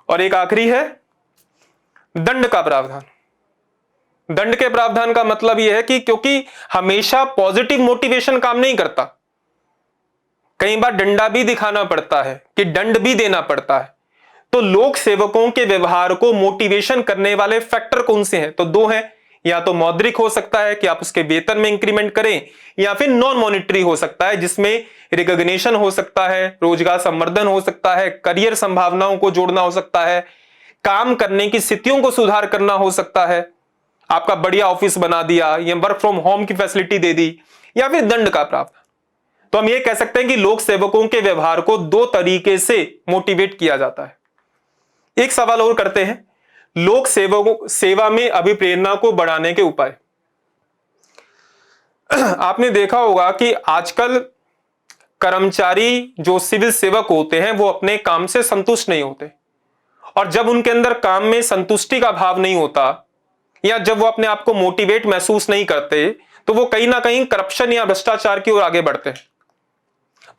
और एक आखिरी है दंड का प्रावधान। दंड के प्रावधान का मतलब यह है कि क्योंकि हमेशा पॉजिटिव मोटिवेशन काम नहीं करता, कई बार डंडा भी दिखाना पड़ता है, कि दंड भी देना पड़ता है। तो लोक सेवकों के व्यवहार को मोटिवेशन करने वाले फैक्टर कौन से हैं? तो दो हैं, या तो मौद्रिक हो सकता है कि आप उसके वेतन में इंक्रीमेंट करें, या फिर नॉन मॉनिटरी हो सकता है जिसमें रिकॉग्निशन हो सकता है, रोजगार संवर्धन हो सकता है, करियर संभावनाओं को जोड़ना हो सकता है, काम करने की स्थितियों को सुधार करना हो सकता है, आपका बढ़िया ऑफिस बना दिया या वर्क फ्रॉम होम की फैसिलिटी दे दी, या फिर दंड का प्रावधान। तो हम ये कह सकते हैं कि लोक सेवकों के व्यवहार को दो तरीके से मोटिवेट किया जाता है। एक सवाल और करते हैं, लोक सेवकों सेवा में अभिप्रेरणा को बढ़ाने के उपाय। आपने देखा होगा कि आजकल कर्मचारी जो सिविल सेवक होते हैं वो अपने काम से संतुष्ट नहीं होते, और जब उनके अंदर काम में संतुष्टि का भाव नहीं होता, या जब वो अपने आप को मोटिवेट महसूस नहीं करते, तो वो कहीं ना कहीं करप्शन या भ्रष्टाचार की ओर आगे बढ़ते हैं।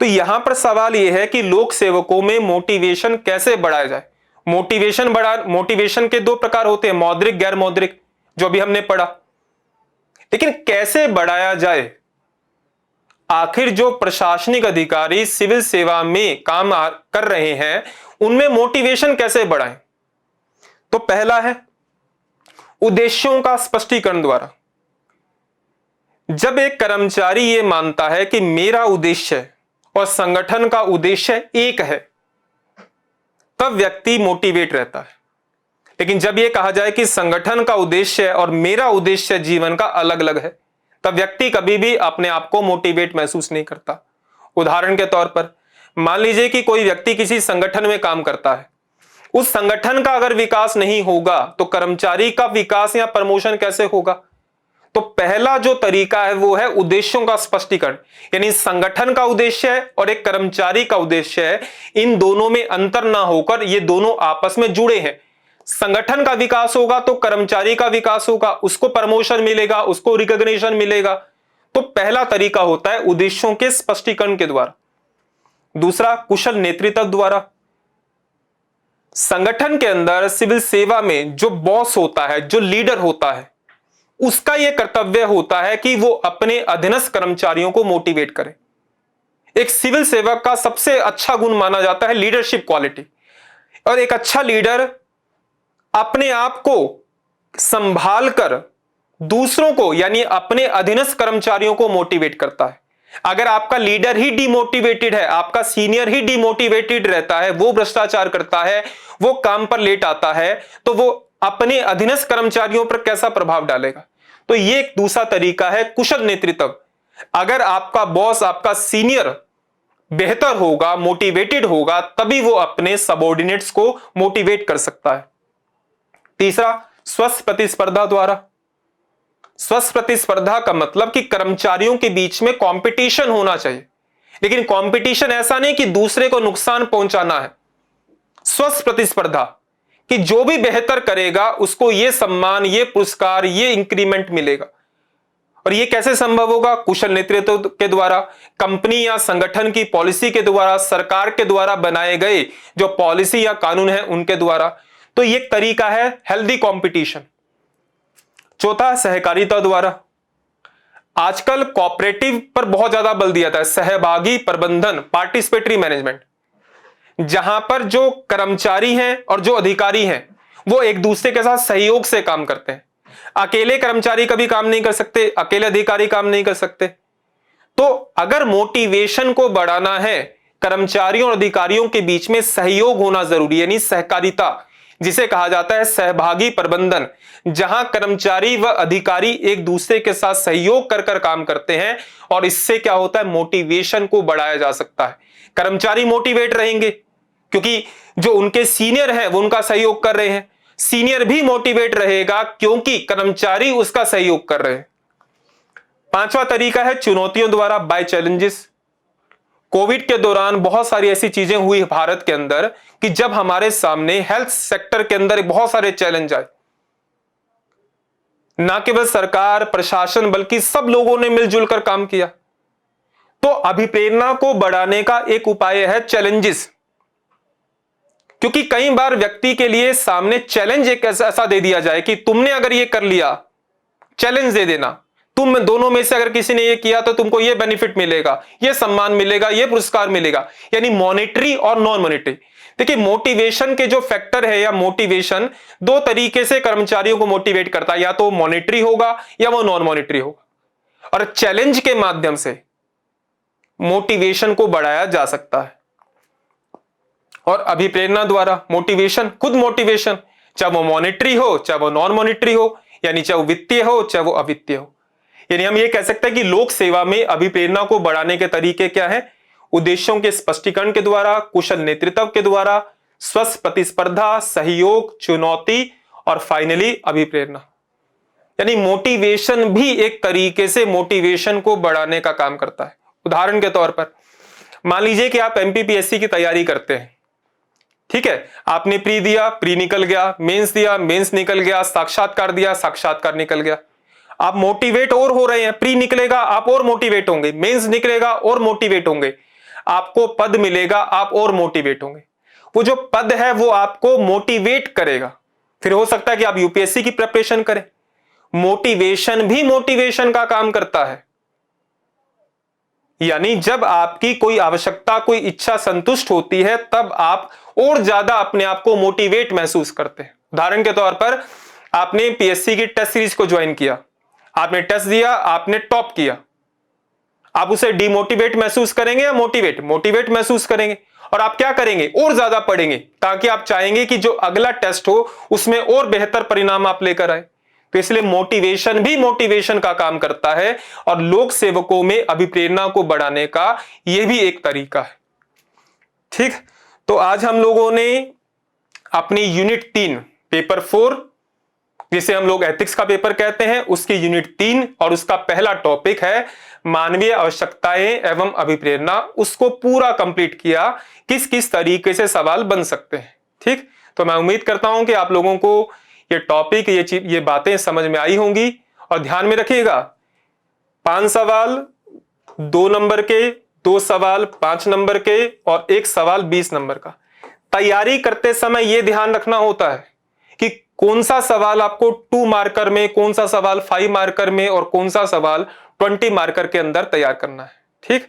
तो यहां पर सवाल यह है कि लोक सेवकों में मोटिवेशन कैसे बढ़ाया जाए। मोटिवेशन के दो प्रकार होते हैं, मौद्रिक, गैर मौद्रिक, जो भी हमने पढ़ा। लेकिन कैसे बढ़ाया जाए? आखिर जो प्रशासनिक अधिकारी सिविल सेवा में काम कर रहे हैं उनमें मोटिवेशन कैसे बढ़ाएं? तो पहला है उद्देश्यों का स्पष्टीकरण द्वारा। जब एक कर्मचारी यह मानता है कि मेरा उद्देश्य और संगठन का उद्देश्य एक है, तब व्यक्ति मोटिवेट रहता है। लेकिन जब यह कहा जाए कि संगठन का उद्देश्य और मेरा उद्देश्य जीवन का अलग अलग है, तब व्यक्ति कभी भी अपने आप को मोटिवेट महसूस नहीं करता। उदाहरण के तौर पर मान लीजिए कि कोई व्यक्ति किसी संगठन में काम करता है, उस संगठन का अगर विकास नहीं होगा तो कर्मचारी का विकास या प्रमोशन कैसे होगा? तो पहला जो तरीका है वो है उद्देश्यों का स्पष्टीकरण, यानी संगठन का उद्देश्य है और एक कर्मचारी का उद्देश्य है, इन दोनों में अंतर ना होकर ये दोनों आपस में जुड़े हैं। संगठन का विकास होगा तो कर्मचारी का विकास होगा, उसको प्रमोशन मिलेगा, उसको रिकॉग्निशन मिलेगा। तो पहला तरीका होता है उद्देश्यों के स्पष्टीकरण के द्वारा। दूसरा, कुशल नेतृत्व द्वारा। संगठन के अंदर सिविल सेवा में जो बॉस होता है, जो लीडर होता है, उसका यह कर्तव्य होता है कि वो अपने अधीनस्थ कर्मचारियों को मोटिवेट करे। एक सिविल सेवक का सबसे अच्छा गुण माना जाता है लीडरशिप क्वालिटी, और एक अच्छा लीडर अपने आप को संभाल कर दूसरों को यानी अपने अधीनस्थ कर्मचारियों को मोटिवेट करता है। अगर आपका लीडर ही डिमोटिवेटेड है, आपका सीनियर ही डिमोटिवेटेड रहता है, वो भ्रष्टाचार करता है, वो काम पर लेट आता है, तो वो अपने अधीनस्थ कर्मचारियों पर कैसा प्रभाव डालेगा? तो ये एक दूसरा तरीका है कुशल नेतृत्व। अगर आपका बॉस, आपका सीनियर बेहतर होगा, मोटिवेटेड होगा, तभी वो अपने सबऑर्डिनेट्स को मोटिवेट कर सकता है। तीसरा, स्वस्थ प्रतिस्पर्धा द्वारा। स्वस्थ प्रतिस्पर्धा का मतलब कि कर्मचारियों के बीच में कंपटीशन होना चाहिए, लेकिन कंपटीशन ऐसा नहीं कि दूसरे को नुकसान पहुंचाना है। स्वस्थ प्रतिस्पर्धा कि जो भी बेहतर करेगा उसको यह सम्मान, ये पुरस्कार, ये इंक्रीमेंट मिलेगा। और यह कैसे संभव होगा? कुशल नेतृत्व के द्वारा, कंपनी या संगठन की पॉलिसी के द्वारा, सरकार के द्वारा बनाए गए जो पॉलिसी या कानून है उनके द्वारा। तो यह तरीका है हेल्दी कंपटीशन। चौथा, सहकारिता द्वारा। आजकल कोऑपरेटिव पर बहुत ज्यादा बल दिया जाता है, सहभागी प्रबंधन, पार्टिसिपेटरी मैनेजमेंट, जहां पर जो कर्मचारी हैं और जो अधिकारी हैं वो एक दूसरे के साथ सहयोग से काम करते हैं। अकेले कर्मचारी कभी काम नहीं कर सकते, अकेले अधिकारी काम नहीं कर सकते। तो अगर मोटिवेशन को बढ़ाना है, कर्मचारियों और अधिकारियों के बीच में सहयोग होना जरूरी है, यानी सहकारिता, जिसे कहा जाता है सहभागी प्रबंधन, जहां कर्मचारी व अधिकारी एक दूसरे के साथ सहयोग कर कर काम करते हैं, और इससे क्या होता है? मोटिवेशन को बढ़ाया जा सकता है। कर्मचारी मोटिवेट रहेंगे क्योंकि जो उनके सीनियर हैं वो उनका सहयोग कर रहे हैं, सीनियर भी मोटिवेट रहेगा क्योंकि कर्मचारी उसका सहयोग कर रहे हैं। पांचवा तरीका है चुनौतियों द्वारा, बाय चैलेंजेस। कोविड के दौरान बहुत सारी ऐसी चीजें हुई भारत के अंदर कि जब हमारे सामने हेल्थ सेक्टर के अंदर बहुत सारे चैलेंज आए। ना केवल सरकार प्रशासन बल्कि सब लोगों ने मिलजुल कर काम किया। तो अभिप्रेरणा को बढ़ाने का एक उपाय है चैलेंजेस, क्योंकि कई बार व्यक्ति के लिए सामने चैलेंज एक ऐसा दे दिया जाए कि तुमने अगर ये कर लिया, चैलेंज दे देना, तुम दोनों में से अगर किसी ने ये किया तो तुमको ये बेनिफिट मिलेगा, ये सम्मान मिलेगा, ये पुरस्कार मिलेगा, यानी मॉनेटरी और नॉन मॉनेटरी। देखिए मोटिवेशन के जो फैक्टर है या मोटिवेशन दो तरीके से कर्मचारियों को मोटिवेट करता है, या तो मॉनेटरी होगा या वो नॉन मॉनेटरी होगा। और चैलेंज के माध्यम से मोटिवेशन को बढ़ाया जा सकता है। और अभिप्रेरणा द्वारा मोटिवेशन, खुद मोटिवेशन, चाहे वो मॉनेटरी हो चाहे वो नॉन मॉनेटरी हो, यानी चाहे वो वित्तीय हो चाहे वो अवित्तीय हो। यानी हम ये कह सकते हैं कि लोक सेवा में अभिप्रेरणा को बढ़ाने के तरीके क्या है? उद्देश्यों के स्पष्टीकरण के द्वारा, कुशल नेतृत्व के द्वारा, स्वस्थ प्रतिस्पर्धा, सहयोग, चुनौती और फाइनली अभिप्रेरणा। यानी मोटिवेशन भी एक तरीके से मोटिवेशन को बढ़ाने का काम करता है। उदाहरण के तौर पर मान लीजिए कि आप एमपीपीएससी की तैयारी करते हैं, ठीक है, आपने प्री दिया, प्री निकल गया, मेंस दिया, मेंस निकल गया, साक्षात्कार दिया, साक्षात्कार निकल गया। आप मोटिवेट और हो रहे हैं, प्री निकलेगा आप और मोटिवेट होंगे, मेंस निकलेगा और मोटिवेट होंगे, आपको पद मिलेगा आप और मोटिवेट होंगे। वो जो पद है वो आपको मोटिवेट करेगा। फिर हो सकता है कि आप यूपीएससी की प्रिपरेशन करें। मोटिवेशन भी मोटिवेशन का काम करता है। यानी जब आपकी कोई आवश्यकता, कोई इच्छा संतुष्ट होती है तब आप और ज्यादा अपने आप को मोटिवेट महसूस करते हैं। उदाहरण के तौर पर आपने पीएससी की टेस्ट सीरीज को ज्वाइन किया, आपने टेस्ट दिया, आपने टॉप किया, आप उसे डिमोटिवेट महसूस करेंगे या मोटिवेट महसूस करेंगे। और आप क्या करेंगे? और ज्यादा पढ़ेंगे, ताकि आप चाहेंगे कि जो अगला टेस्ट हो उसमें और बेहतर परिणाम आप लेकर आए। तो इसलिए मोटिवेशन भी मोटिवेशन का काम करता है और लोक सेवकों में अभिप्रेरणा को बढ़ाने का यह भी एक तरीका है। ठीक, तो आज हम लोगों ने अपनी यूनिट 3 पेपर 4, जिसे हम लोग एथिक्स का पेपर कहते हैं, उसकी यूनिट 3 और उसका पहला टॉपिक है मानवीय आवश्यकताएं एवं अभिप्रेरणा, उसको पूरा कंप्लीट किया। किस किस तरीके से सवाल बन सकते हैं। ठीक, तो मैं उम्मीद करता हूं कि आप लोगों को ये टॉपिक, ये बातें समझ में आई होंगी। और ध्यान में रखिएगा, 5 सवाल 2 नंबर के, 2 सवाल 5 नंबर के और 1 सवाल 20 नंबर का। तैयारी करते समय यह ध्यान रखना होता है कि कौन सा सवाल आपको 2 मार्कर में, कौन सा सवाल 5 मार्कर में और कौन सा सवाल 20 मार्कर के अंदर तैयार करना है। ठीक,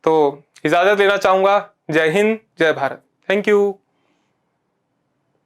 तो इजाजत लेना चाहूंगा। जय हिंद, जय भारत। Thank you.